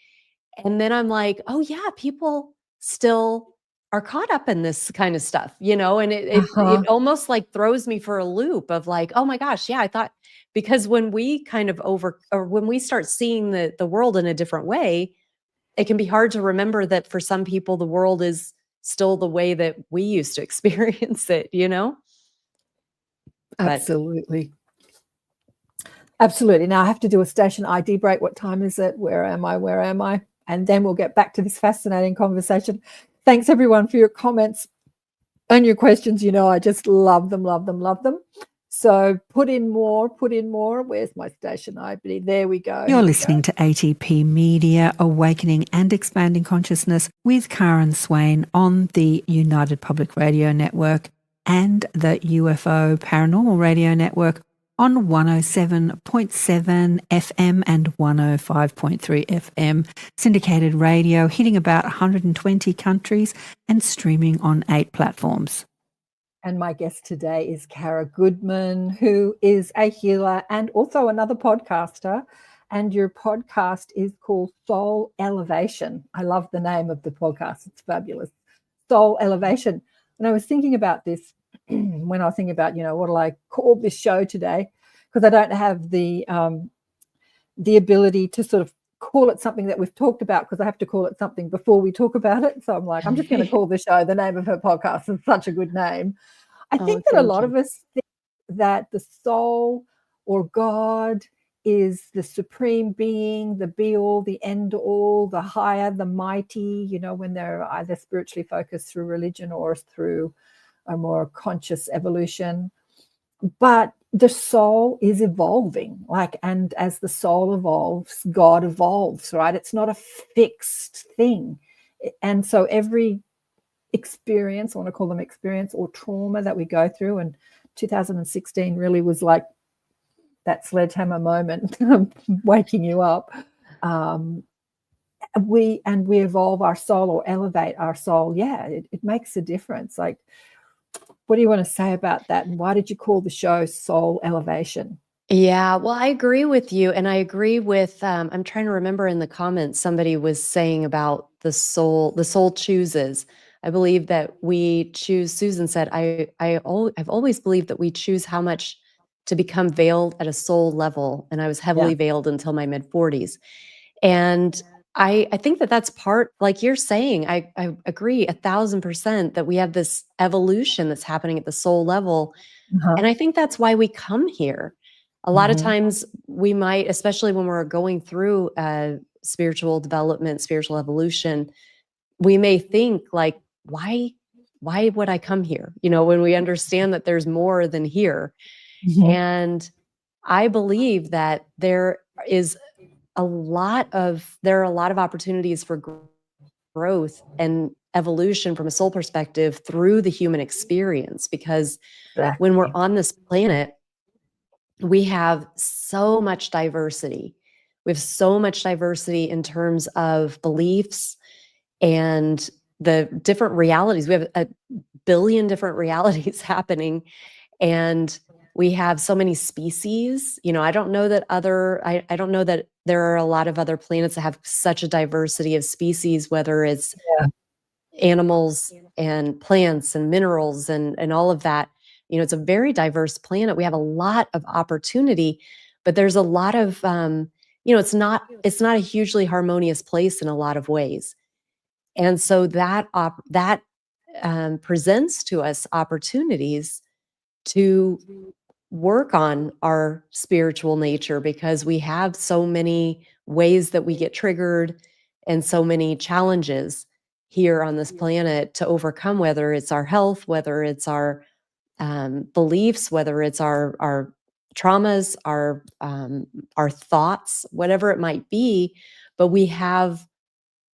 And then I'm like, oh yeah, people still are caught up in this kind of stuff, and it almost like throws me for a loop of like, oh my gosh, yeah, I thought, because when we kind of when we start seeing the world in a different way, it can be hard to remember that for some people, the world is still the way that we used to experience it, But Absolutely. Absolutely. Now I have to do a station ID break. What time is it? Where am I? Where am I? And then we'll get back to this fascinating conversation. Thanks everyone for your comments and your questions. I just love them, love them, love them. So put in more. Where's my station ID? There we go. You're listening to ATP Media, Awakening and Expanding Consciousness with Karen Swain on the United Public Radio Network and the UFO Paranormal Radio Network on 107.7 FM and 105.3 FM, syndicated radio hitting about 120 countries and streaming on 8 platforms. And my guest today is Kara Goodwin, who is a healer and also another podcaster. And your podcast is called Soul Elevation. I love the name of the podcast. It's fabulous. Soul Elevation. And I was thinking about this when I was thinking about, what do I call this show today? Because I don't have the ability to sort of call it something that we've talked about, because I have to call it something before we talk about it. So I'm like, I'm just going to call the show the name of her podcast. It's such a good name. I think that a lot of us think that the soul or God is the supreme being, the be all, the end all, the higher, the mighty, when they're either spiritually focused through religion or through a more conscious evolution. But the soul is evolving, and as the soul evolves, God evolves, right? It's not a fixed thing. And so every experience, I want to call them experience or trauma that we go through, and 2016 really was like that sledgehammer moment, waking you up. We evolve our soul or elevate our soul. Yeah, it makes a difference. Like What do you want to say about that? And why did you call the show Soul Elevation? Yeah, well, I agree with you. And I agree with, I'm trying to remember in the comments, somebody was saying about the soul chooses. I believe that we choose, Susan said, I've always believed that we choose how much to become veiled at a soul level. And I was heavily veiled until my mid 40s. And I think that that's part, like you're saying, I agree 1,000% that we have this evolution that's happening at the soul level. Uh-huh. And I think that's why we come here. A lot of Mhm. times we might, especially when we're going through spiritual development, spiritual evolution, we may think like, why would I come here? You know, when we understand that there's more than here. Mhm. And I believe that is there are a lot of opportunities for growth and evolution from a soul perspective through the human experience, because when we're Exactly. on this planet, we have so much diversity. We have so much diversity in terms of beliefs and the different realities. We have a billion different realities happening, and we have so many species. You know, I don't know that I don't know that there are a lot of other planets that have such a diversity of species, whether it's Yeah. animals and plants and minerals and all of that. You know, it's a very diverse planet. We have a lot of opportunity, but there's a lot of you know, it's not a hugely harmonious place in a lot of ways. And so that presents to us opportunities to work on our spiritual nature, because we have so many ways that we get triggered and so many challenges here on this planet to overcome, whether it's our health, whether it's our beliefs, whether it's our traumas, our thoughts, whatever it might be. But we have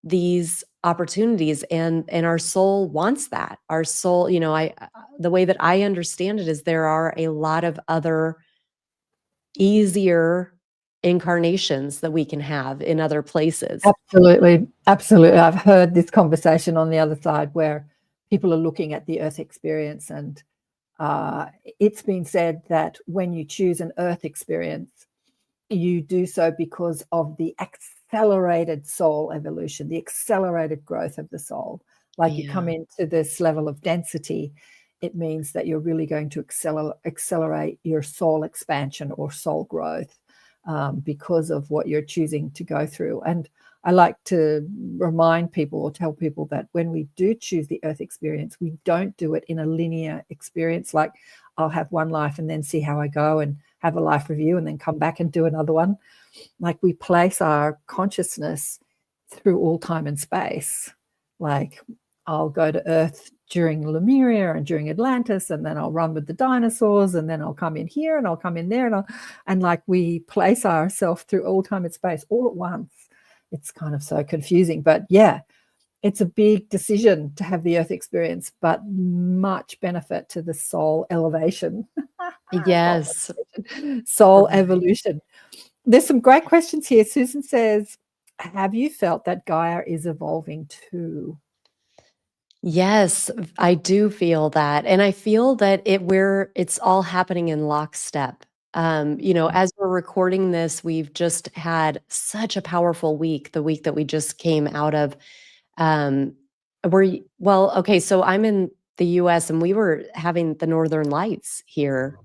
these opportunities, and our soul wants that. Our soul, you know, the way that I understand it is there are a lot of other easier incarnations that we can have in other places. Absolutely. Absolutely. I've heard this conversation on the other side where people are looking at the Earth experience, and it's been said that when you choose an Earth experience, you do so because of the accelerated soul evolution, the accelerated growth of the soul. Like you come Yeah. into this level of density, it means that you're really going to accelerate your soul expansion or soul growth because of what you're choosing to go through. And I like to remind people or tell people that when we do choose the Earth experience, we don't do it in a linear experience, like I'll have one life and then see how I go and have a life review and then come back and do another one. Like we place our consciousness through all time and space. Like I'll go to Earth during Lemuria and during Atlantis, and then I'll run with the dinosaurs, and then I'll come in here and I'll come in there, and like we place ourselves through all time and space all at once. It's kind of so confusing, but yeah, it's a big decision to have the Earth experience, but much benefit to the soul elevation. Yes. Soul evolution. There's some great questions here. Susan says, have you felt that Gaia is evolving too? Yes, I do feel that. And I feel that it's all happening in lockstep. You know, as we're recording this, we've just had such a powerful week, the week that we just came out of. Um, okay, so I'm in the US and we were having the Northern Lights here.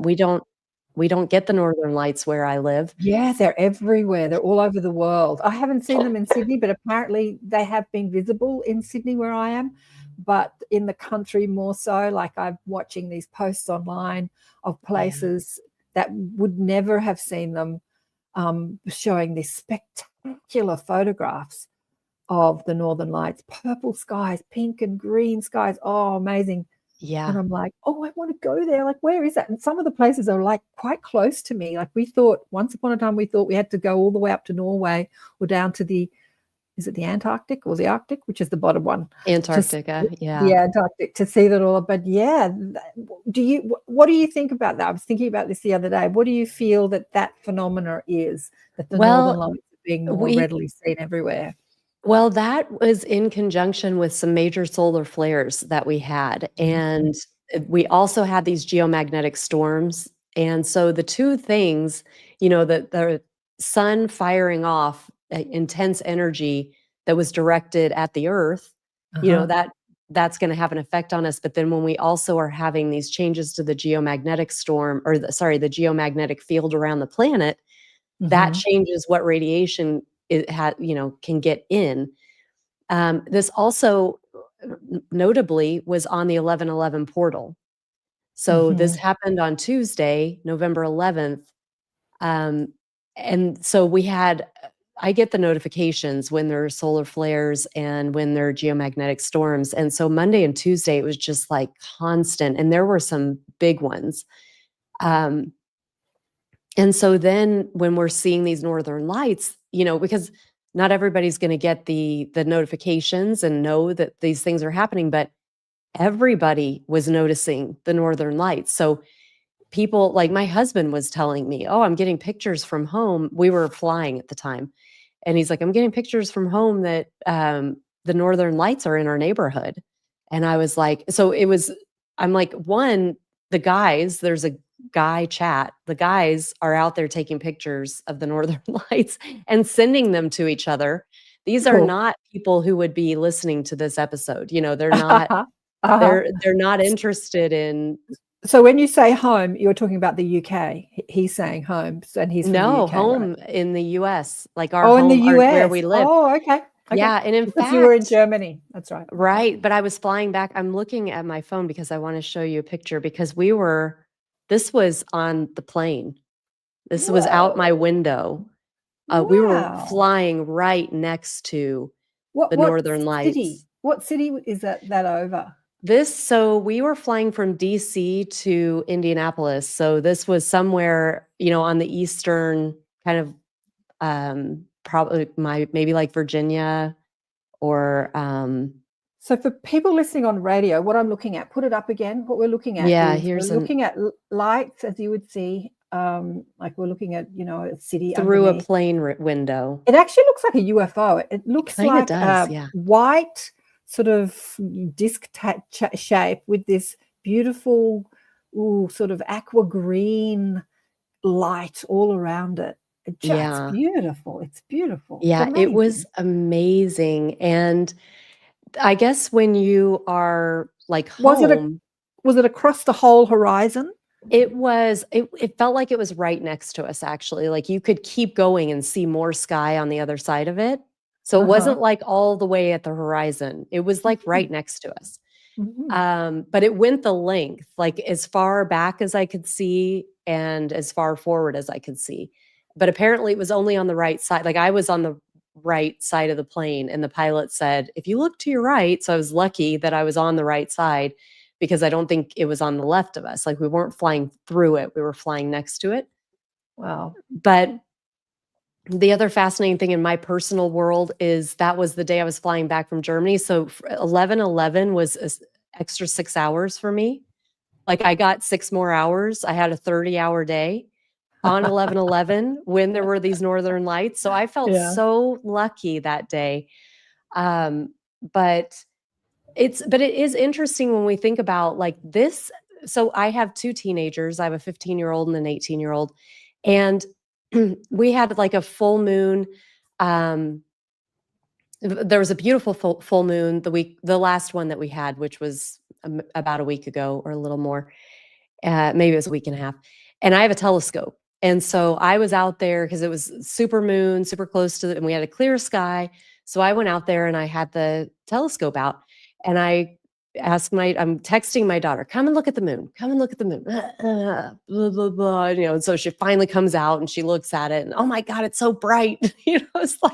We don't get the Northern Lights where I live. Yeah, they're everywhere. They're all over the world. I haven't seen them in Sydney, but apparently they have been visible in Sydney where I am, but in the country more so. Like I'm watching these posts online of Yeah. places that would never have seen them, showing these spectacular photographs of the Northern Lights, purple skies, pink and green skies. Oh, amazing. And Yeah. I'm like, oh, I want to go there. Like, where is that? And some of the places are like quite close to me. Like we thought once upon a time, we thought we had to go all the way up to Norway or down to is it the Antarctic or the Arctic, which is the bottom one? Antarctica, The yeah. Antarctic to see that all. But yeah, what do you think about that? I was thinking about this the other day. What do you feel that phenomena is, that the Northern Well, Lights are being more we readily seen everywhere? that was in conjunction with some major solar flares that we had, and we also had these geomagnetic storms. And so the two things, the sun firing off intense energy that was directed at the earth, that's going to have an effect on us. But then when we also are having these changes to the geomagnetic storm, or the geomagnetic field around the planet, that changes what radiation it can get in. This also notably was on the 11/11 portal. So this happened on Tuesday, November 11th. And so I get the notifications when there are solar flares and when there are geomagnetic storms. And so Monday and Tuesday, it was just like constant. And there were some big ones. And so then when we're seeing these northern lights, because not everybody's going to get the notifications and know that these things are happening, but everybody was noticing the northern lights. So people, like my husband was telling me, "Oh, I'm getting pictures from home." We were flying at the time. And he's like, "I'm getting pictures from home that the northern lights are in our neighborhood." And I was like, I'm like, one, the guys, there's a guy chat. The guys are out there taking pictures of the northern lights and sending them to each other. These are Cool. not people who would be listening to this episode. They're not they're not interested in. So when you say home, you're talking about the UK. He's saying home, and he's from the UK, home right? in the US, like our in home, the US. where we live. Oh, okay. Yeah, and in because fact, you were in Germany. That's right. Right, but I was flying back. I'm looking at my phone because I want to show you a picture, because this was on the plane. This was out my window. We were Wow. flying right next to the Northern Lights. City? What city is that over? So we were flying from DC to Indianapolis. So this was somewhere, on the eastern kind of, probably maybe like Virginia or. So for people listening on radio, what I'm looking at, put it up again. What we're looking at, we're looking at lights, as you would see, like we're looking at, a city through underneath. A plane window. It actually looks like a UFO. It looks like a white sort of disc shape with this beautiful, sort of aqua green light all around it. It's beautiful. It's beautiful. Yeah, it's it was amazing. And I guess when you are like home, was it across the whole horizon? It was. It felt like it was right next to us, actually. Like you could keep going and see more sky on the other side of it. So it wasn't like all the way at the horizon. It was like right next to us. But it went the length, like as far back as I could see and as far forward as I could see. But apparently it was only on the right side. Like I was on the right side of the plane, and the pilot said, "If you look to your right." So I was lucky that I was on the right side, because I don't think it was on the left of us. Like we weren't flying through it. We were flying next to it. Wow. But the other fascinating thing in my personal world is that was the day I was flying back from Germany. So 11/11 was an extra 6 hours for me. Like I got 6 more hours. I had a 30-hour day on 11/11 when there were these northern lights. So I felt so lucky that day. But it is interesting when we think about like this. So I have 2 teenagers. I have a 15-year-old and an 18-year-old. And we had like a full moon. There was a beautiful full moon the last one that we had, which was about a week ago or a little more. Maybe it was a week and a half. And I have a telescope. And so I was out there because it was super moon, super close to it, and we had a clear sky. So I went out there and I had the telescope out, and I asked I'm texting my daughter, "Come and look at the moon. Come and look at the moon." Blah, blah, blah. And so she finally comes out and she looks at it, and oh my God, it's so bright. It's like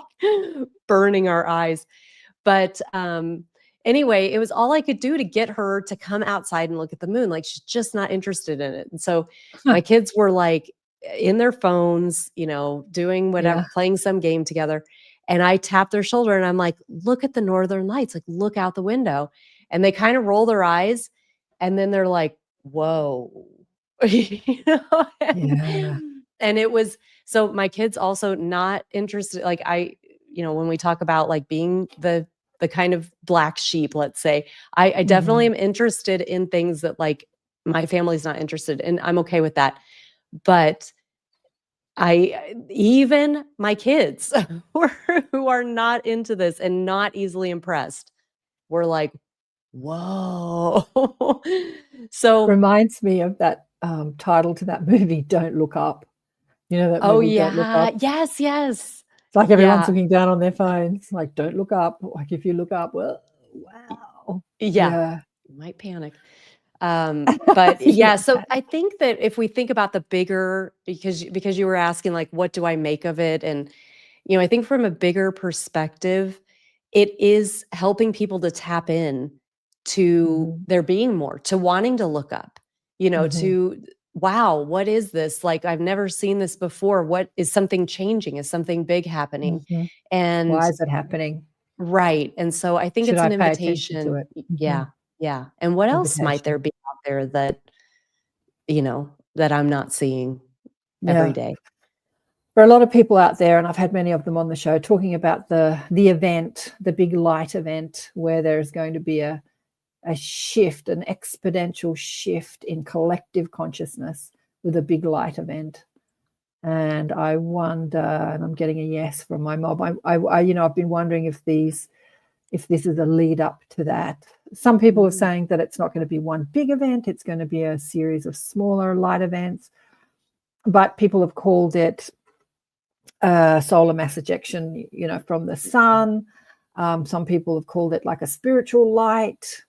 burning our eyes. But anyway, it was all I could do to get her to come outside and look at the moon. Like she's just not interested in it. And so my kids were like in their phones, doing whatever, playing some game together. And I tapped their shoulder and I'm like, "Look at the northern lights, like look out the window." And they kind of roll their eyes, and then they're like, "Whoa." And it was, so my kids also not interested. Like when we talk about like being the the kind of black sheep, let's say. I definitely am interested in things that like my family's not interested in. I'm okay with that. But even my kids who are not into this and not easily impressed were like, whoa. So, Reminds me of that title to that movie, Don't Look Up. You know that oh movie, Don't Look yeah, Up? yes, yes. It's like everyone's Yeah, looking down on their phones, like, don't look up. Like, if you look up, well, wow. yeah. Yeah. You might panic. But yeah, Yeah. so I think that if we think about the bigger, because you were asking like, what do I make of it? And, I think from a bigger perspective, it is helping people to tap in to Mhm. there being more, to wanting to look up, Mhm. to, wow, what is this? Like, I've never seen this before. What is something changing? Is something big happening? Mhm. And Why is it happening? right. And so I think Should it's I an pay attention to invitation. it? Yeah. Mhm. Yeah. And what else might Invitation. there be out there that, that I'm not seeing every Yeah. day? For a lot of people out there, and I've had many of them on the show, talking about the event, the big light event, where there's going to be a shift, an exponential shift in collective consciousness with a big light event. And I wonder, and I'm getting a yes from my mob. I've been wondering if this is a lead up to that. Some people are saying that it's not going to be one big event; it's going to be a series of smaller light events. But people have called it solar mass ejection, from the sun. Some people have called it like a spiritual light.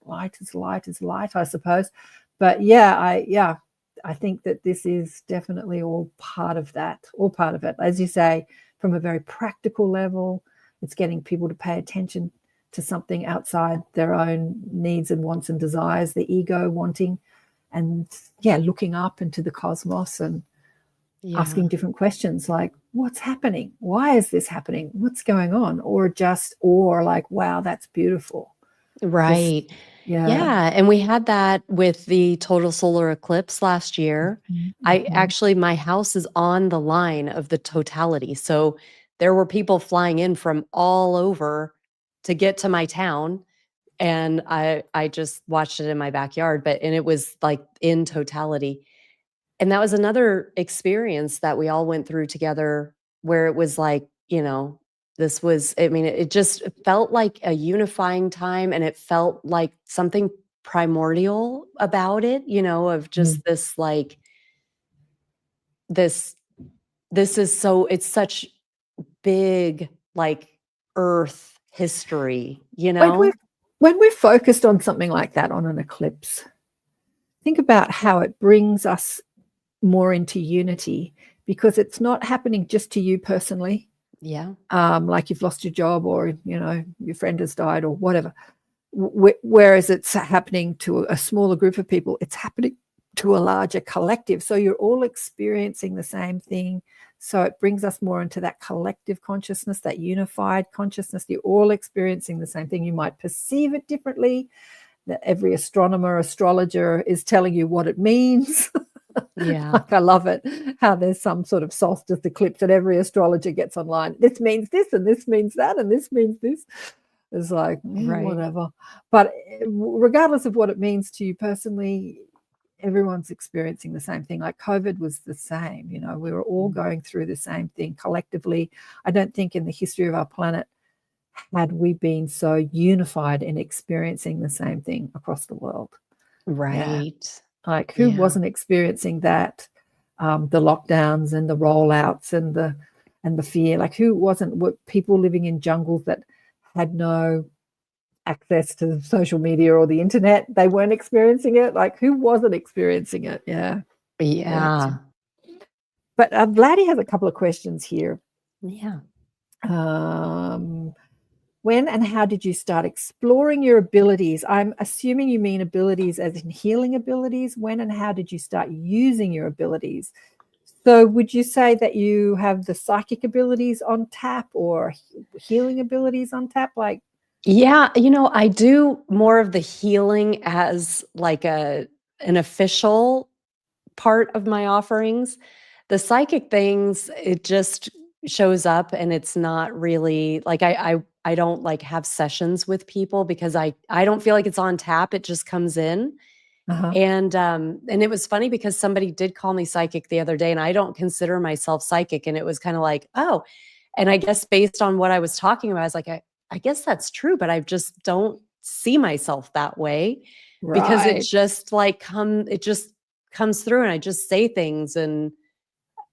Light is light is light, I suppose. But I think that this is definitely all part of that, all part of it. As you say, from a very practical level, it's getting people to pay attention to something outside their own needs and wants and desires, the ego wanting, and looking up into the cosmos and asking different questions like, what's happening? Why is this happening? What's going on? Or like, wow, that's beautiful. Just, Right. yeah. Yeah. And we had that with the total solar eclipse last year. Mhm. My house is on the line of the totality. So there were people flying in from all over to get to my town. And I just watched it in my backyard, and it was like in totality. And that was another experience that we all went through together where it was like, this was, I mean, it just felt like a unifying time, and it felt like something primordial about it, of just Mm. this like this it's such big like earth history, When we're focused on something like that, on an eclipse, think about how it brings us more into unity, because it's not happening just to you personally. Yeah. Like you've lost your job, or your friend has died, or whatever. Whereas it's happening to a smaller group of people, it's happening to a larger collective. So you're all experiencing the same thing. So it brings us more into that collective consciousness, that unified consciousness. You're all experiencing the same thing. You might perceive it differently. That every astronomer, astrologer is telling you what it means. Yeah. Like, I love it how there's some sort of solstice eclipse and every astrologer gets online. This means this, and this means that, and this means this. It's like, Right. whatever. But regardless of what it means to you personally, everyone's experiencing the same thing. Like COVID was the same. We were all going through the same thing collectively. I don't think in the history of our planet had we been so unified in experiencing the same thing across the world. Right. Like, who Yeah. wasn't experiencing that? The lockdowns and the rollouts and the fear. Like, who wasn't? Were people living in jungles that had no access to social media or the internet? They weren't experiencing it. Like, who wasn't experiencing it? Yeah. Yeah. But Vladdy has a couple of questions here. Yeah. When and how did you start exploring your abilities? I'm assuming you mean abilities as in healing abilities. When and how did you start using your abilities? So would you say that you have the psychic abilities on tap, or healing abilities on tap? Like, Yeah, I do more of the healing as like an official part of my offerings. The psychic things, it just shows up, and it's not really like I don't like have sessions with people because I don't feel like it's on tap. It just comes in. Uh-huh. And it was funny because somebody did call me psychic the other day, and I don't consider myself psychic. And it was kind of like, oh, and I guess based on what I was talking about, I was like, I guess that's true, but I just don't see myself that way because it Right. just like it just comes through, and I just say things, and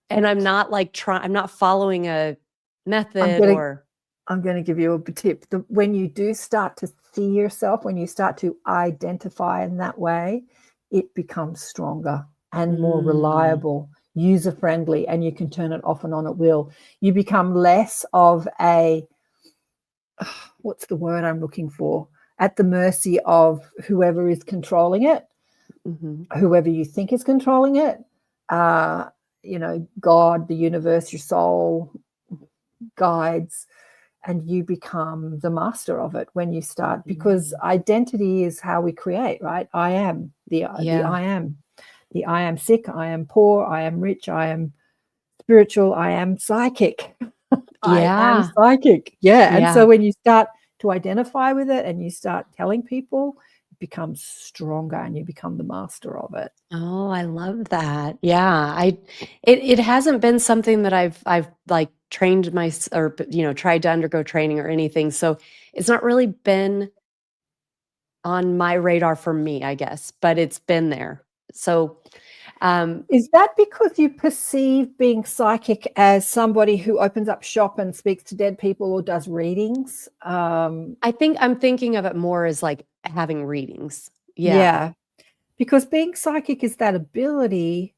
I'm not like I'm not following a I'm method gonna or I'm gonna give you a tip. When you do start to see yourself, when you start to identify in that way, it becomes stronger and more Mm, reliable, user friendly, and you can turn it off and on at will. You become less of a what's the word I'm looking for? At the mercy of whoever is controlling it, mhm. whoever you think is controlling it. Uh, God, the universe, your soul, guides, and you become the master of it when you start, because identity is how we create, right? I am the Yeah. I am sick, I am poor, I am rich, I am spiritual, I am psychic. I am Yeah. psychic. Yeah. And Yeah. so when you start to identify with it and you start telling people, it becomes stronger and you become the master of it. Oh, I love that. Yeah. It hasn't been something that I've like trained or tried to undergo training or anything. So it's not really been on my radar for me, I guess, but it's been there. So um Is that because you perceive being psychic as somebody who opens up shop and speaks to dead people or does readings? I think I'm thinking of it more as like having readings. Yeah. Yeah, because being psychic is that ability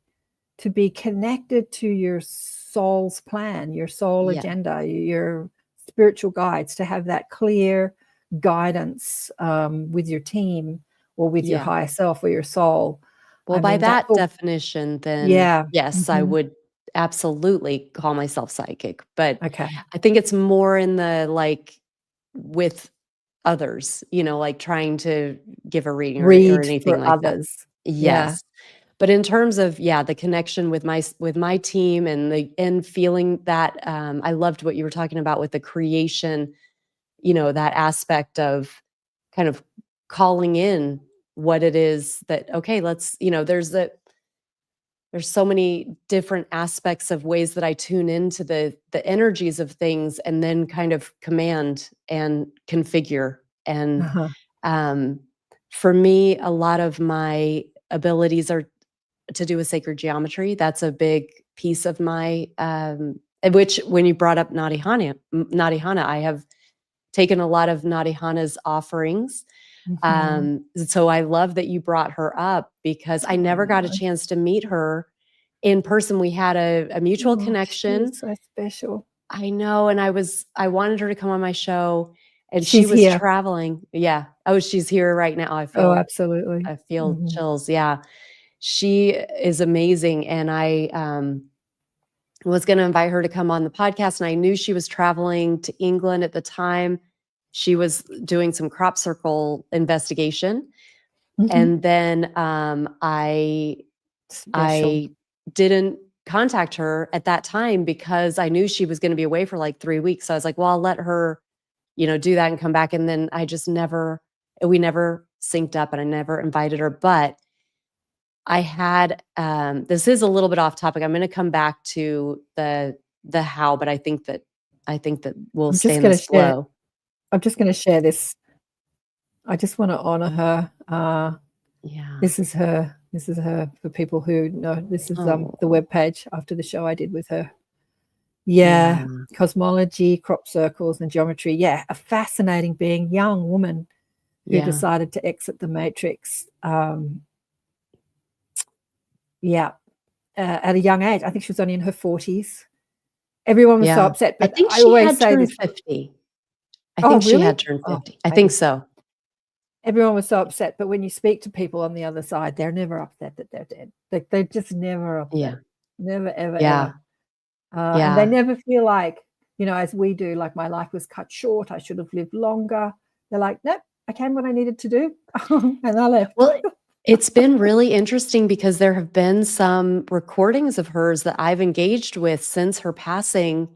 to be connected to your soul's plan, your soul Yeah. agenda, your spiritual guides, to have that clear guidance with your team or with your Yeah. higher self or your soul. Well, I by mean, that's that all. definition, then Yeah. yes, I Mhm. would absolutely call myself psychic, but Okay. I think it's more in the like with others, like trying to give a reading or Read anything for like that. others. Yeah. Yes. But in terms of, yeah, the connection with my team and feeling that I loved what you were talking about with the creation, that aspect of kind of calling in what it is that, okay, let's, there's so many different aspects of ways that I tune into the energies of things and then kind of command and configure. And Uh-huh. um, for me, a lot of my abilities are to do with sacred geometry. That's a big piece of my which when you brought up Nadihana, I have taken a lot of Nadihana's offerings. Mhm. So I love that you brought her up because I never got a Oh, chance to meet her in person. We had a mutual oh, she connection. is so special. I know, and I wanted her to come on my show, and she She's was here. traveling. Yeah. Oh, she's here right now. Oh, absolutely. I feel Mhm. chills. Yeah. She is amazing, and I was going to invite her to come on the podcast, and I knew she was traveling to England at the time. She was doing some crop circle investigation, Mhm. and then Special. I didn't contact her at that time because I knew she was going to be away for like 3 weeks. So I was like, well, I'll let her, do that and come back. And then we never synced up, and I never invited her. But I had this is a little bit off topic. I'm going to come back to the how, but I think that we'll I'm stay just in gonna this share flow. I'm just gonna share this. I just wanna honor her. Yeah. This is her for people who know. This is the Oh, webpage after the show I did with her. yeah. Yeah, cosmology, crop circles, and geometry. Yeah, a fascinating being, young woman who Yeah. decided to exit the matrix. Yeah, at a young age. I think she was only in her 40s. Everyone was so Yeah. upset, I but think I she always had say turned this. 50. I Oh, think she really? had turned Oh, 50. I think maybe. so. Everyone was so upset, but when you speak to people on the other side, they're never upset that they're dead. Like, they're just never Yeah. upset. Never, ever, Yeah. ever. And they Yeah. never feel like, as we do, like my life was cut short. I should have lived longer. They're like, nope, I came what I needed to do, and I left. Well, It's been really interesting because there have been some recordings of hers that I've engaged with since her passing,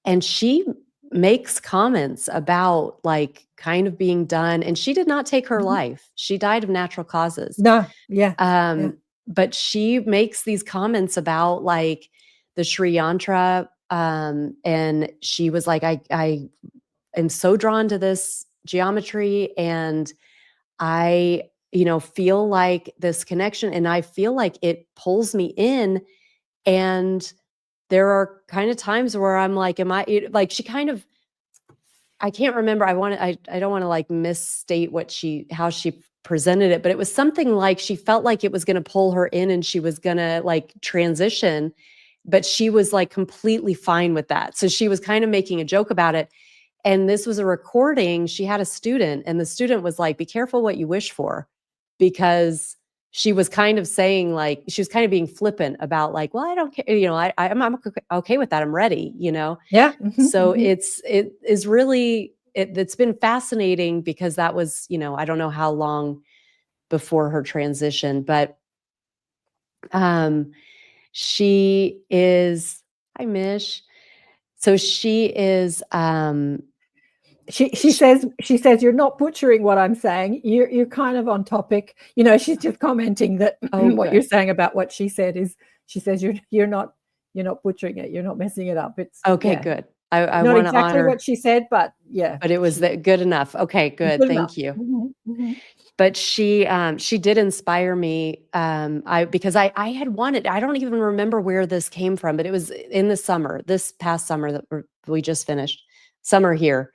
and she makes comments about like kind of being done. And she did not take her life. She died of natural causes. No, yeah. But she makes these comments about like the Sri Yantra. And she was like, I am so drawn to this geometry, and I, feel like this connection, and I feel like it pulls me in. And there are kind of times where I'm like, like she kind of, I can't remember. I don't want to like misstate how she presented it, but it was something like she felt like it was going to pull her in and she was going to like transition, but she was like completely fine with that. So she was kind of making a joke about it. And this was a recording. She had a student, and the student was like, be careful what you wish for, because she was kind of saying like, she was kind of being flippant about like, well, I don't care. I'm okay with that. I'm ready, Yeah. So it is really, it's been fascinating because that was, I don't know how long before her transition, but she is, hi Mish. So she is, She says you're not butchering what I'm saying. You're kind of on topic. She's just commenting that what you're saying about what she said is, she says you're not butchering it. You're not messing it up. It's okay, good. I not want to exactly honor what she said, but yeah. But it was that good enough. Okay, good. Good Thank enough. you. Mhm. But she did inspire me. Because I had wanted, I don't even remember where this came from, but it was in the summer, this past summer that we just finished, summer here.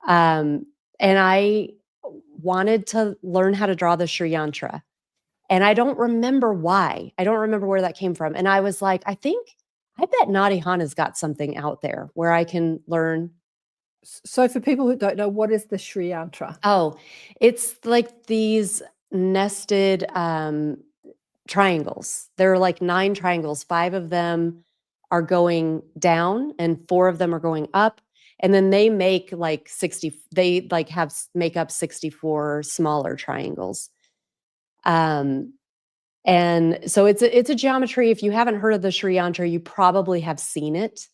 And I wanted to learn how to draw the Sri Yantra. And I don't remember why. I don't remember where that came from. And I was like, I bet Nadi Hana's got something out there where I can learn. So for people who don't know, what is the Sri Yantra? Oh, it's like these nested triangles. There are like 9 triangles. 5 of them are going down and 4 of them are going up. And then they make like 60, they like make up 64 smaller triangles. And so it's a geometry. If you haven't heard of the Sri Yantra, you probably have seen it,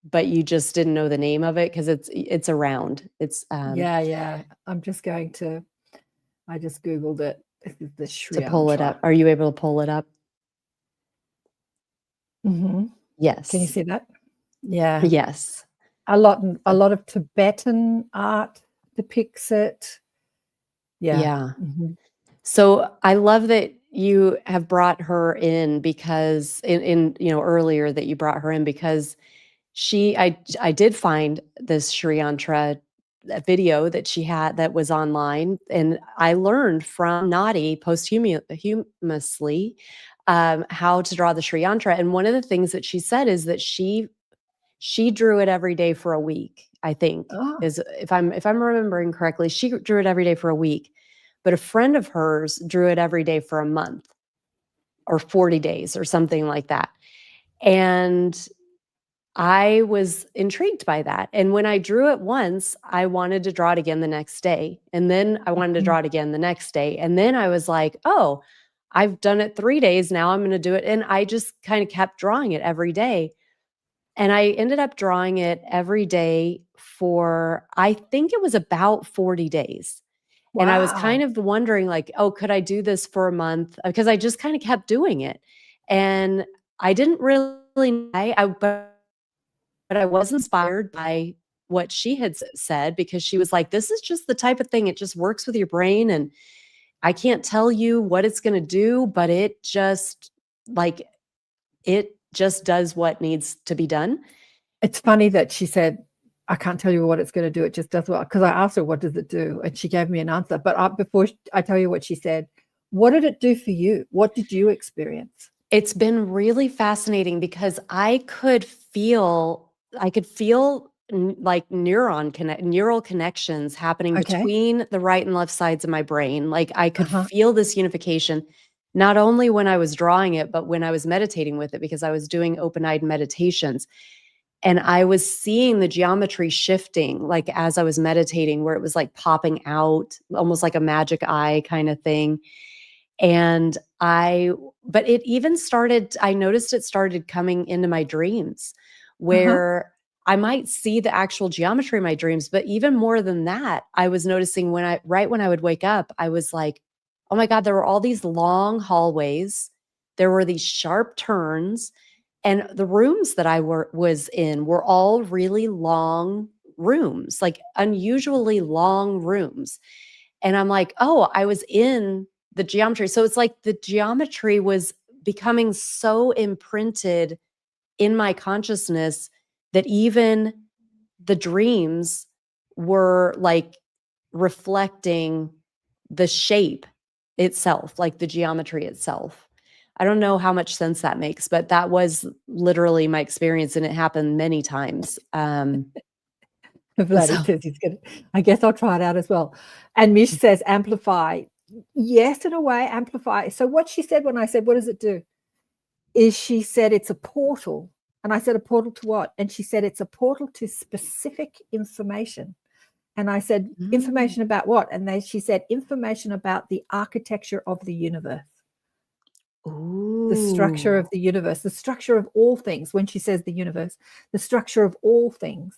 but you just didn't know the name of it because it's around. It's yeah. I just Googled it. This is the Sri to pull it Yantra. up. Are you able to pull it up? Mm-hmm. Yes. Can you see that? Yeah. Yes. A lot of Tibetan art depicts it. Yeah. Mm-hmm. So I love that you have brought her in, because in earlier that you brought her in because I did find this Sri Yantra video that she had that was online, and I learned from Nadi posthumously how to draw the Sri Yantra. And one of the things that she said is that she drew it every day for a week, I think. Is if I'm remembering correctly, she drew it every day for a week. But a friend of hers drew it every day for a month or 40 days or something like that. And I was intrigued by that. And when I drew it once, I wanted to draw it again the next day. And then I wanted to draw it again the next day. And then I was like, oh, I've done it 3 days. Now I'm going to do it. And I just kind of kept drawing it every day. And I ended up drawing it every day for, I think it was about 40 days. Wow. And I was kind of wondering like, oh, could I do this for a month? Because I just kind of kept doing it. And I didn't really, but I was inspired by what she had said, because she was like, this is just the type of thing. It just works with your brain. And I can't tell you what it's going to do, but it just does what needs to be done. It's funny that she said, I can't tell you what it's going to do. It just does what, because I asked her, what does it do? And she gave me an answer. But before I tell you what she said, what did it do for you? What did you experience? It's been really fascinating because I could feel like neural connections happening between the right and left sides of my brain. Like I could feel this unification, not only when I was drawing it, but when I was meditating with it, because I was doing open-eyed meditations. And I was seeing the geometry shifting, like as I was meditating, where it was like popping out, almost like a magic eye kind of thing. And but it even started, I noticed it started coming into my dreams where I might see the actual geometry in my dreams, but even more than that, I was noticing right when I would wake up, I was like, oh my God, there were all these long hallways. There were these sharp turns, and the rooms that I was in were all really long rooms, like unusually long rooms. And I'm like, oh, I was in the geometry. So it's like the geometry was becoming so imprinted in my consciousness that even the dreams were like reflecting the shape itself, like the geometry itself. I don't know how much sense that makes, but that was literally my experience, and it happened many times. Vladdy So says he's going to, I guess I'll try it out as well. And Mish says amplify. Yes, in a way, amplify. So what she said when I said, what does it do? Is she said it's a portal. And I said, a portal to what? And she said, it's a portal to specific information. And I said, information about what? And she said, information about the architecture of the universe. The structure of the universe, the structure of all things. When she says the universe, the structure of all things.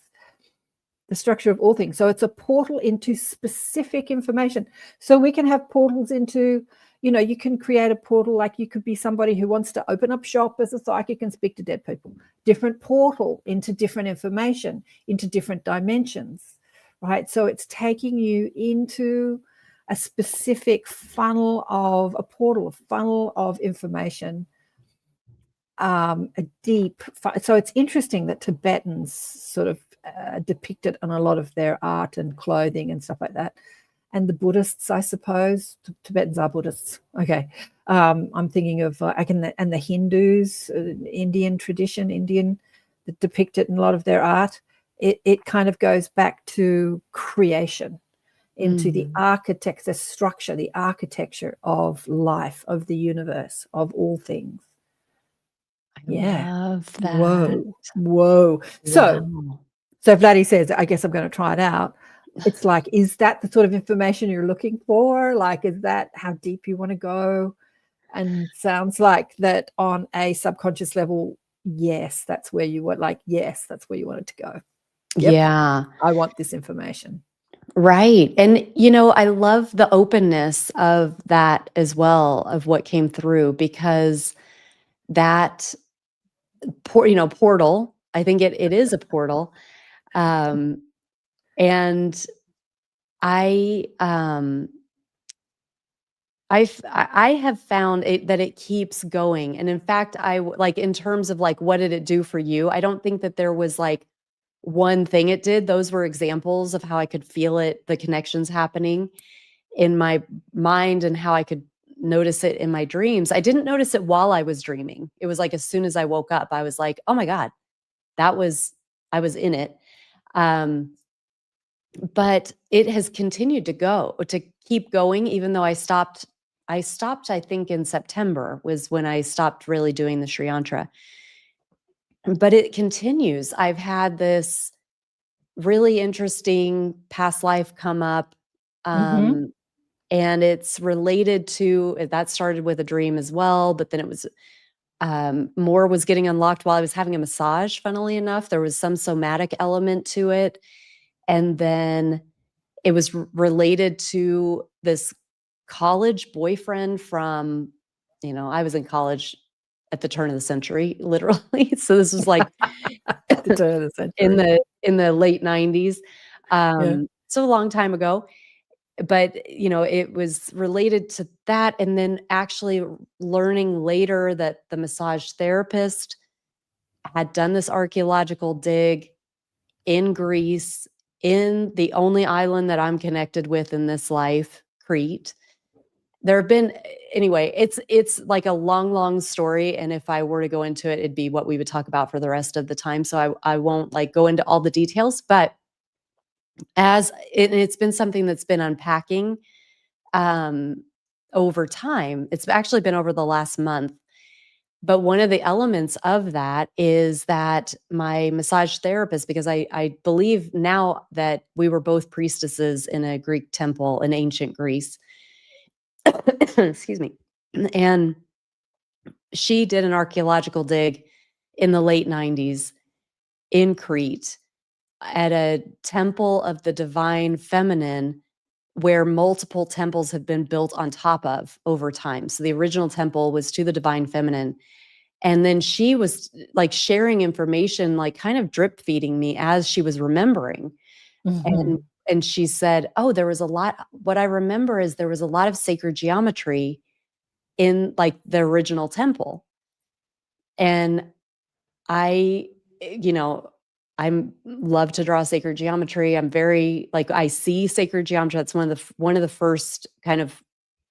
The structure of all things. So it's a portal into specific information. So we can have portals into, you can create a portal, like you could be somebody who wants to open up shop as a psychic and speak to dead people. Different portal into different information, into different dimensions, right? So it's taking you into a specific funnel of a portal, a funnel of information, a deep. So it's interesting that Tibetans sort of depict it on a lot of their art and clothing and stuff like that. And the Buddhists, I suppose, Tibetans are Buddhists. Okay. I'm thinking of, and the Hindus, Indian tradition, that depict it in a lot of their art. It kind of goes back to creation, into the architect, the structure, the architecture of life, of the universe, of all things. love that. Whoa. So Wow. Vladdy says, I guess I'm going to try it out. It's like, is that the sort of information you're looking for? Like, is that how deep you want to go? And sounds like that on a subconscious level, yes, that's where you want, that's where you want it to go. Yep, Yeah. I want this information. Right. And, I love the openness of that as well, of what came through, because that, portal, I think it is a portal. And I have found that it keeps going. And in fact, like, in terms of like, what did it do for you? I don't think that there was like one thing it did. Those were examples of how I could feel it, the connections happening in my mind, and how I could notice it in my dreams. I didn't notice it while I was dreaming. It was like, as soon as I woke up, I was like, oh my God, I was in it. But it has continued to keep going, even though I stopped, I think in September was when I stopped really doing the Sri Yantra. But it continues. I've had this really interesting past life come up. And it's related to, that started with a dream as well, but then it was, more was getting unlocked while I was having a massage, funnily enough. There was some somatic element to it. And then it was related to this college boyfriend from, I was in college at the turn of the century, literally. So this was like At the turn of the century. in the late 90s. So a long time ago. But, it was related to that. And then actually learning later that the massage therapist had done this archaeological dig in Greece, in the only island that I'm connected with in this life, Crete. There have been, anyway, it's like a long story. And if I were to go into it, it'd be what we would talk about for the rest of the time. So I won't like go into all the details, but it's been something that's been unpacking over time. It's actually been over the last month. But one of the elements of that is that my massage therapist, because I believe now that we were both priestesses in a Greek temple in ancient Greece. Excuse me. And she did an archaeological dig in the late 90s in Crete at a temple of the divine feminine where multiple temples have been built on top of over time. So the original temple was to the divine feminine. And then she was like sharing information, like kind of drip feeding me as she was remembering. And she said, oh, there was a lot. What I remember is there was a lot of sacred geometry in like the original temple. And I, I love to draw sacred geometry. I'm very like, I see sacred geometry. That's one of the first kind of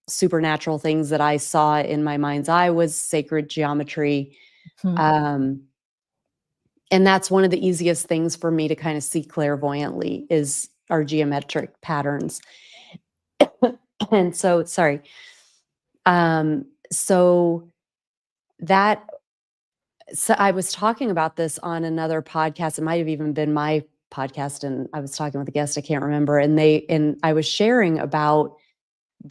supernatural things that I saw in my mind's eye was sacred geometry. And that's one of the easiest things for me to kind of see clairvoyantly is our geometric patterns. And so, sorry. So I was talking about this on another podcast. It might have even been my podcast, and I was talking with a guest, I can't remember. And I was sharing about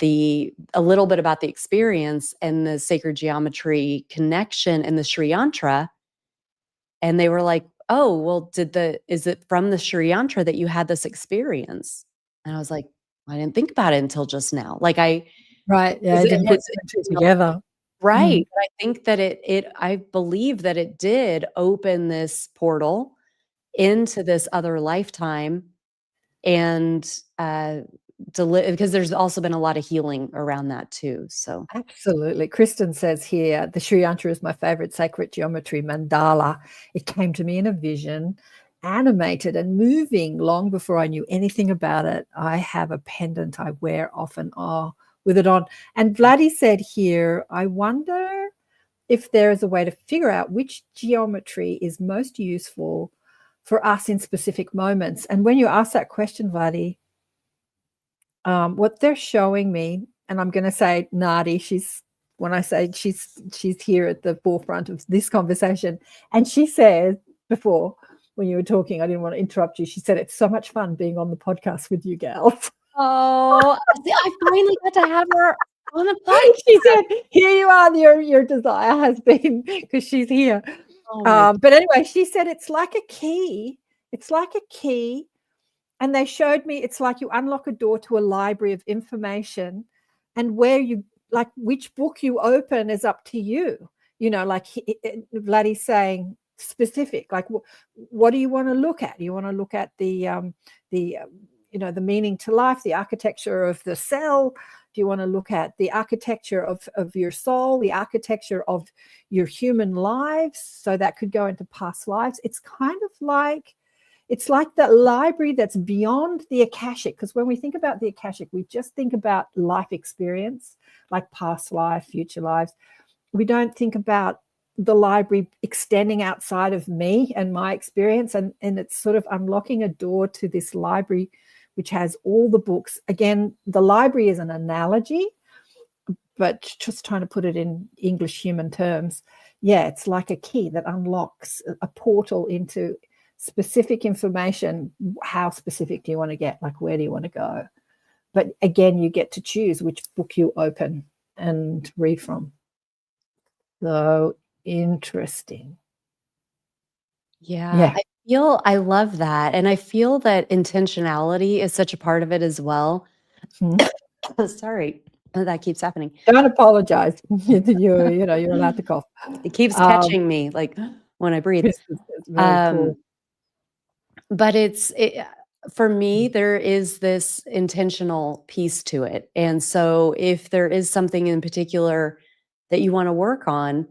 a little bit about the experience and the sacred geometry connection and the Sri Yantra. And they were like, oh, well, is it from the Sri Yantra that you had this experience? And I was like, I didn't think about it until just now. Like right. Yeah. I didn't put two together. Right. But I think that I believe that it did open this portal into this other lifetime and, because there's also been a lot of healing around that too. So absolutely. Kristen says here, the Sri Yantra is my favorite sacred geometry mandala. It came to me in a vision, animated and moving long before I knew anything about it. I have a pendant I wear often with it on. And Vladdy said here, I wonder if there is a way to figure out which geometry is most useful for us in specific moments. And when you ask that question, Vladdy, what they're showing me, and I'm going to say Nadi, she's here at the forefront of this conversation, and she said before when you were talking, I didn't want to interrupt you, she said it's so much fun being on the podcast with you gals. Oh, I finally got to have her on the podcast. She said, here you are, your desire has been, because she's here. But anyway, she said it's like a key. It's like a key. And they showed me it's like you unlock a door to a library of information, and which book you open is up to you. Like Vladdy's saying specific, like what do you want to look at? You want to look at the meaning to life, the architecture of the cell. Do you want to look at the architecture of your soul, the architecture of your human lives? So that could go into past lives. It's kind of like, it's like that library that's beyond the Akashic, because when we think about the Akashic, we just think about life experience, like past life, future lives. We don't think about the library extending outside of me and my experience, and it's sort of unlocking a door to this library which has all the books. Again, the library is an analogy, but just trying to put it in English human terms. Yeah, it's like a key that unlocks a portal into specific information. How specific do you want to get? Like, where do you want to go? But again, you get to choose which book you open and read from. So interesting. Yeah. I love that. And I feel that intentionality is such a part of it as well. Sorry, that keeps happening. Don't apologize. You're allowed to cough. It keeps catching me like when I breathe. It's very cool. But for me, there is this intentional piece to it. And so if there is something in particular that you want to work on,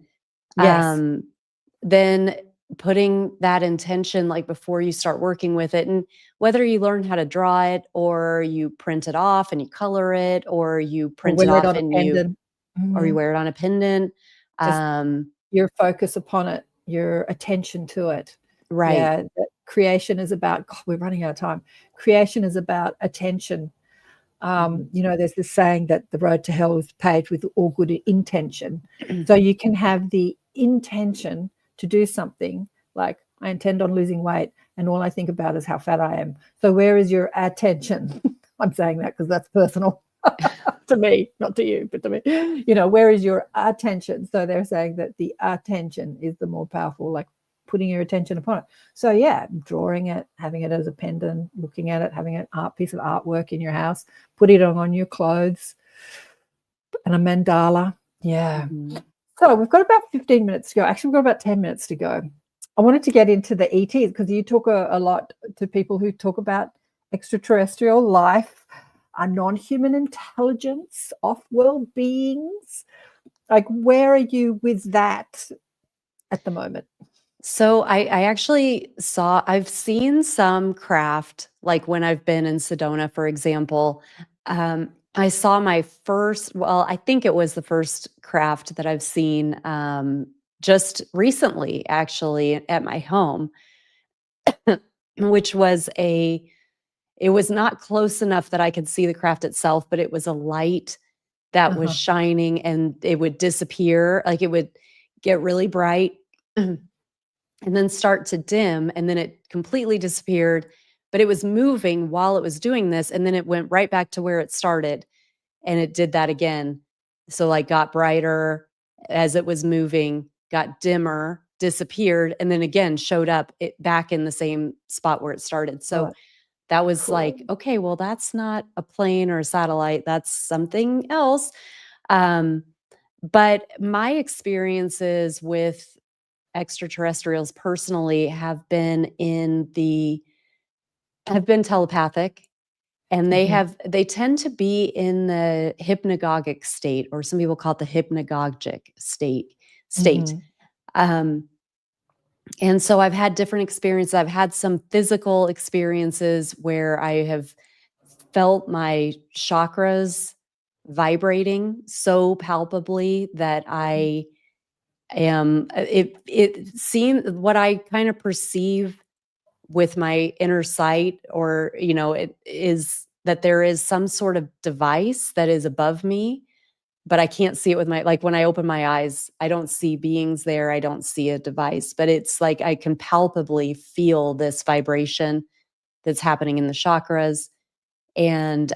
then putting that intention like before you start working with it, and whether you learn how to draw it or you print it off and you color it, or you print it off and or you wear it on a pendant, your focus upon it, your attention to it. Right. Yeah, creation is about, we're running out of time. Creation is about attention. There's this saying that the road to hell is paved with all good intention. So you can have the intention to do something, like I intend on losing weight, and all I think about is how fat I am. So where is your attention? I'm saying that because that's personal. to me, not to you, but to me. Where is your attention? So they're saying that the attention is the more powerful, like putting your attention upon it. So yeah, drawing it, having it as a pendant, looking at it, having an art piece of artwork in your house, putting it on your clothes, and a mandala. Yeah. So we've got about 15 minutes to go. Actually, we've got about 10 minutes to go. I wanted to get into the ETs because you talk a lot to people who talk about extraterrestrial life, a non-human intelligence, off-world beings. Like, where are you with that at the moment? So I actually I've seen some craft, like when I've been in Sedona, for example. I saw my first, well, I think it was the first craft that I've seen just recently, actually, at my home, which was it was not close enough that I could see the craft itself, but it was a light that was shining and it would disappear. Like it would get really bright and then start to dim, and then it completely disappeared, but it was moving while it was doing this, and then it went right back to where it started, and it did that again. So like got brighter as it was moving, got dimmer, disappeared, and then again showed up back in the same spot where it started. So that was like, okay, well, that's not a plane or a satellite, that's something else. But my experiences with extraterrestrials personally have been telepathic, and they tend to be in the hypnagogic state, or some people call it the hypnagogic state. And so I've had different experiences. I've had some physical experiences where I have felt my chakras vibrating so palpably that I am, it seems what I kind of perceive with my inner sight, or, it is that there is some sort of device that is above me, but I can't see it with like when I open my eyes, I don't see beings there. I don't see a device, but it's like I can palpably feel this vibration that's happening in the chakras. And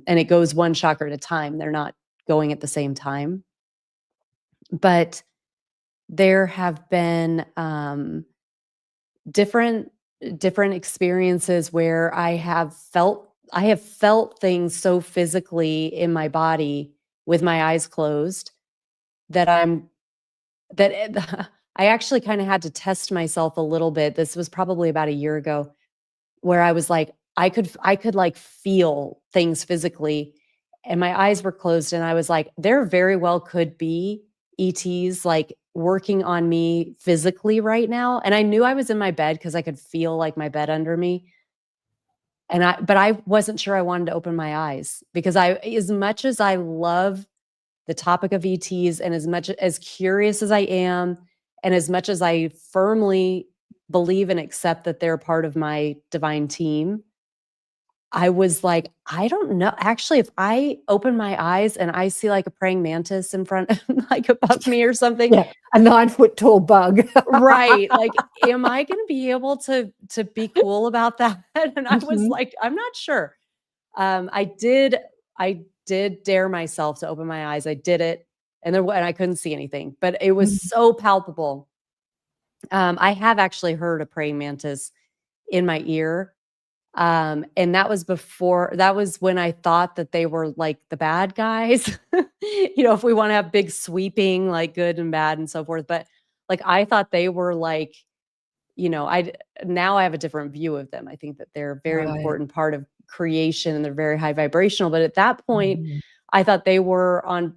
it goes one chakra at a time. They're not going at the same time. But there have been different experiences where I have felt things so physically in my body with my eyes closed that I actually kind of had to test myself a little bit. This was probably about a year ago, where I was like, I could like feel things physically, and my eyes were closed, and I was like, there very well could be ETs like working on me physically right now. And I knew I was in my bed because I could feel like my bed under me. But I wasn't sure I wanted to open my eyes, because as much as I love the topic of ETs, and as much as curious as I am, and as much as I firmly believe and accept that they're part of my divine team, I was like, I don't know. Actually, if I open my eyes and I see like a praying mantis in front, like above me or something, a 9-foot tall bug, right? Like, am I going to be able to be cool about that? And I was like, I'm not sure. I did dare myself to open my eyes. I did it, and I couldn't see anything, but it was so palpable. I have actually heard a praying mantis in my ear. And that was when I thought that they were like the bad guys, if we want to have big sweeping, like good and bad and so forth. But like, I thought they were like, now I have a different view of them. I think that they're a very important part of creation, and they're very high vibrational. But at that point, I thought they were on,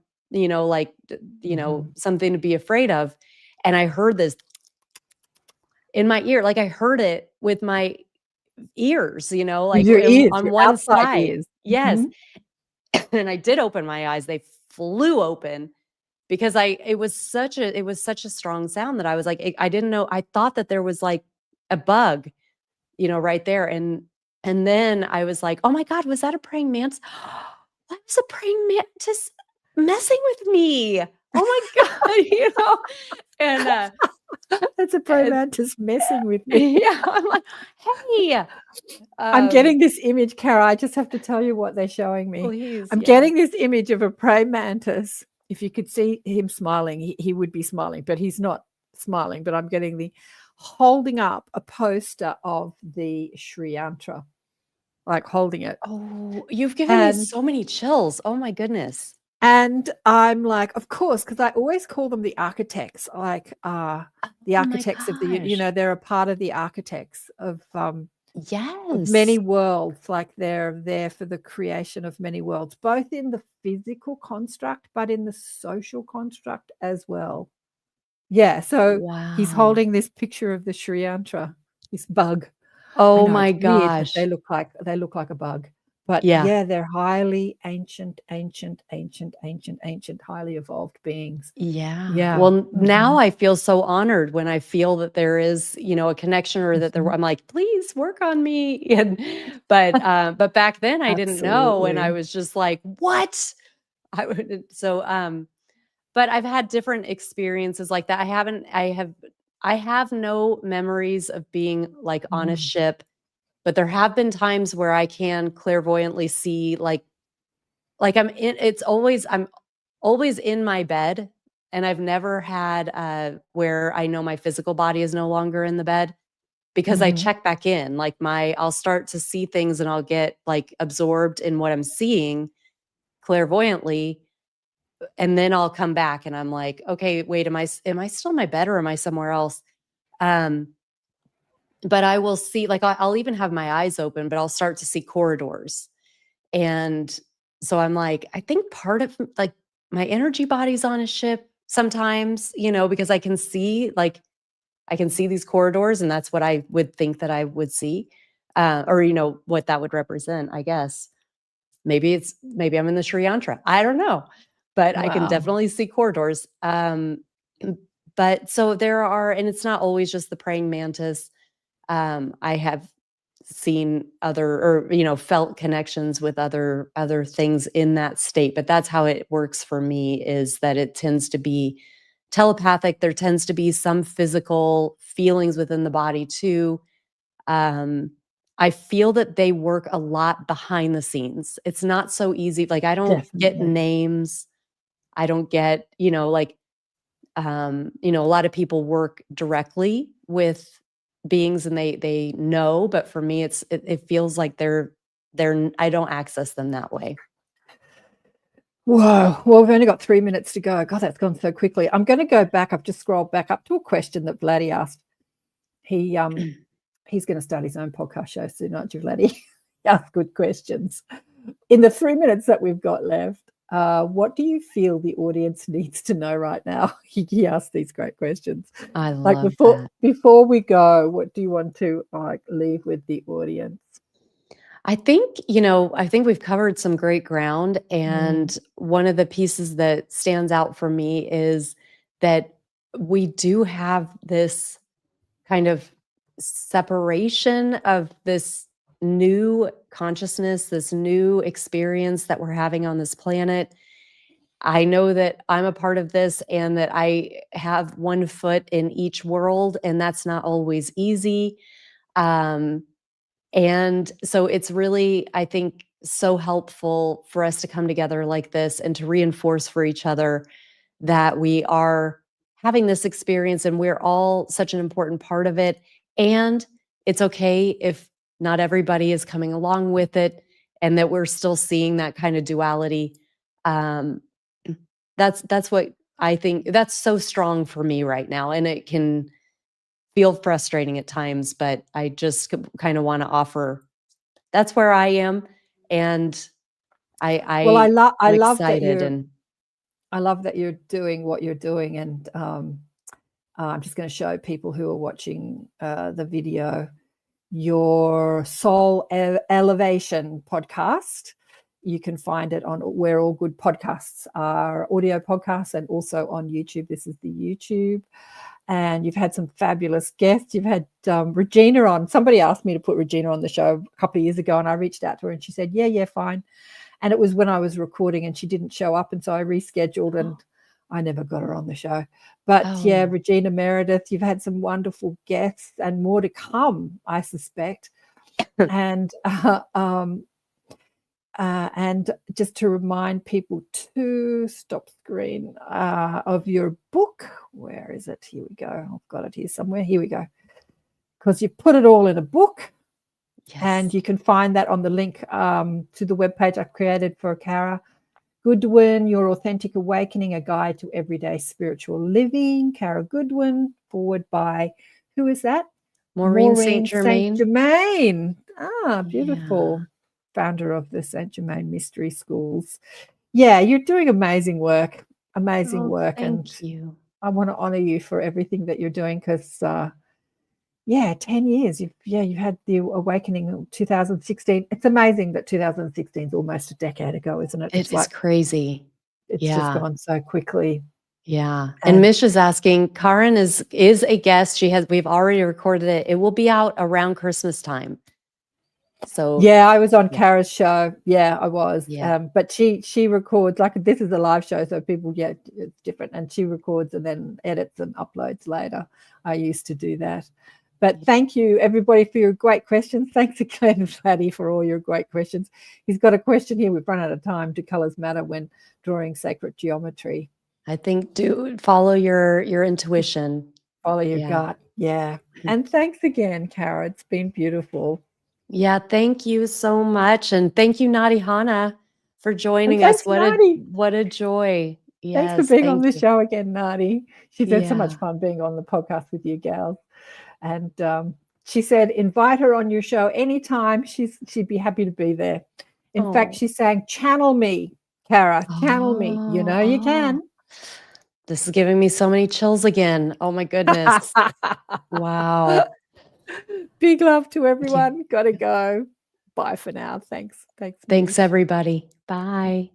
something to be afraid of. And I heard this in my ear, like I heard it with my ears, like your ears, on your one outside side. ears. Yes. And I did open my eyes. They flew open, because it was such a strong sound that I was like, I didn't know. I thought that there was like a bug, right there. And then I was like, oh my God, was that a praying mantis? That was a praying mantis messing with me. Oh my God, and That's a praying mantis messing with me. Yeah, I'm like, hey, I'm getting this image, Kara. I just have to tell you what they're showing me. please. I'm Yeah. getting this image of a praying mantis. If you could see him smiling, he would be smiling, but he's not smiling. But I'm getting holding up a poster of the Sri Yantra, like holding it. Oh, you've given me And so many chills. Oh my goodness. and I'm like, of course, because I always call them the architects, like the Oh my architects of the, gosh. they're a part of the architects of many Yes. worlds, like they're there for the creation of many worlds, both in the physical construct, but in the social construct as well. Yeah, so he's Wow. holding this picture of the Sri Yantra, this bug. I Oh know my it's weird that gosh. they look like a bug. But Yeah. yeah, they're highly ancient, highly evolved beings. Yeah. Yeah. Well, now Mhm. I feel so honored when I feel that there is, a connection or that Mhm. I'm like, please work on me. But back then I didn't know. And I Absolutely. was just like, what? But I've had different experiences like that. I have no memories of being like on a Mm. ship, but there have been times where I can clairvoyantly see like I'm always in my bed, and I've never had where I know my physical body is no longer in the bed because I Mhm. check back in. Like I'll start to see things and I'll get like absorbed in what I'm seeing clairvoyantly, and then I'll come back and I'm like, okay, wait, am I still in my bed or am I somewhere else? Um, but I will see, like, I'll even have my eyes open, but I'll start to see corridors. And so I'm like, I think part of like my energy body's on a ship sometimes, because I can see these corridors and that's what I would think that I would see. Or what that would represent, I guess. Maybe I'm in the Sri Yantra. I don't know. But I can Wow. definitely see corridors. But so there are, and it's not always just the praying mantis. I have seen other or felt connections with other things in that state, but that's how it works for me, is that it tends to be telepathic. There tends to be some physical feelings within the body too. um I feel that they work a lot behind the scenes. It's not so easy. Like I don't get Definitely. names. I don't get, a lot of people work directly with beings and they know, but for me it feels like I don't access them that way. Whoa. Well, we've only got 3 minutes to go. God, that's gone so quickly. I'm going to go back. I've just scrolled back up to a question that Vladdy asked. He's going to start his own podcast show soon, aren't you, Vladdy? Ask good questions. In the 3 minutes that we've got left, what do you feel the audience needs to know right now? He asked these great questions. I Like love that. before we go, what do you want to leave with the audience? I think we've covered some great ground. Mm. And one of the pieces that stands out for me is that we do have this kind of separation of this new consciousness, this new experience that we're having on this planet. I know that I'm a part of this and that I have one foot in each world, and that's not always easy. Um, and so it's really, I think, so helpful for us to come together like this and to reinforce for each other that we are having this experience and we're all such an important part of it. And it's okay if not everybody is coming along with it, and that we're still seeing that kind of duality. Um, that's what I think, that's so strong for me right now. And it can feel frustrating at times, but I just kind of want to offer that's where I am. And Well, I I am love that excited. And you're doing what you're doing, and I'm just going to show people who are watching the video your Soul Elevation podcast. You can find it on where all good podcasts are, audio podcasts, and also on YouTube. This is the YouTube. And you've had some fabulous guests. You've had Regina on. Somebody asked me to put Regina on the show a couple of years ago, and I reached out to her and she said, yeah, fine. And it was when I was recording and she didn't show up. And so I rescheduled, and I never got her on the show. But yeah, Oh. Regina Meredith, you've had some wonderful guests and more to come, I suspect. And just to remind people to stop screen of your book. Where is it? Here we go. I've got it here somewhere. Here we go. Because you put it all in a book. Yes. And you can find that on the link to the webpage I've created for Kara. Goodwin, Your Authentic Awakening, A Guide to Everyday Spiritual Living. Kara Goodwin, forward by, who is that? Maureen Saint Germain. Germain. Ah, beautiful. Founder of the Saint Germain Mystery Schools. Yeah, you're doing amazing work. Amazing work. Thank you. I want to honor you for everything that you're doing because 10 years. You've had the awakening in 2016. It's amazing that 2016 is almost a decade ago, isn't it? It's like crazy. It's just gone so quickly. Yeah. And Mish is asking, Karen is a guest. We've already recorded it. It will be out around Christmas time. So yeah, I was on Kara's show. Yeah, I was. Yeah. But she records, like this is a live show, so people, it's different. And she records and then edits and uploads later. I used to do that. But thank you, everybody, for your great questions. Thanks to Glenn Flatty for all your great questions. He's got a question here. We've run out of time. Do colors matter when drawing sacred geometry? I think follow your intuition. Follow your gut. Yeah. And thanks again, Kara. It's been beautiful. Yeah, thank you so much. And thank you, Nadi Hana, for joining us. What a joy. Yes, thanks for being on the show again, Nadi. She's had so much Yeah. fun being on the podcast with you gals. And she said, invite her on your show anytime. She'd be happy to be there. In fact, she's saying, channel me, Kara, channel me. You know, you can. This is giving me so many chills again. Oh my goodness. Wow. Big love to everyone. Gotta go. Bye for now. Thanks. Thanks, everybody. Bye.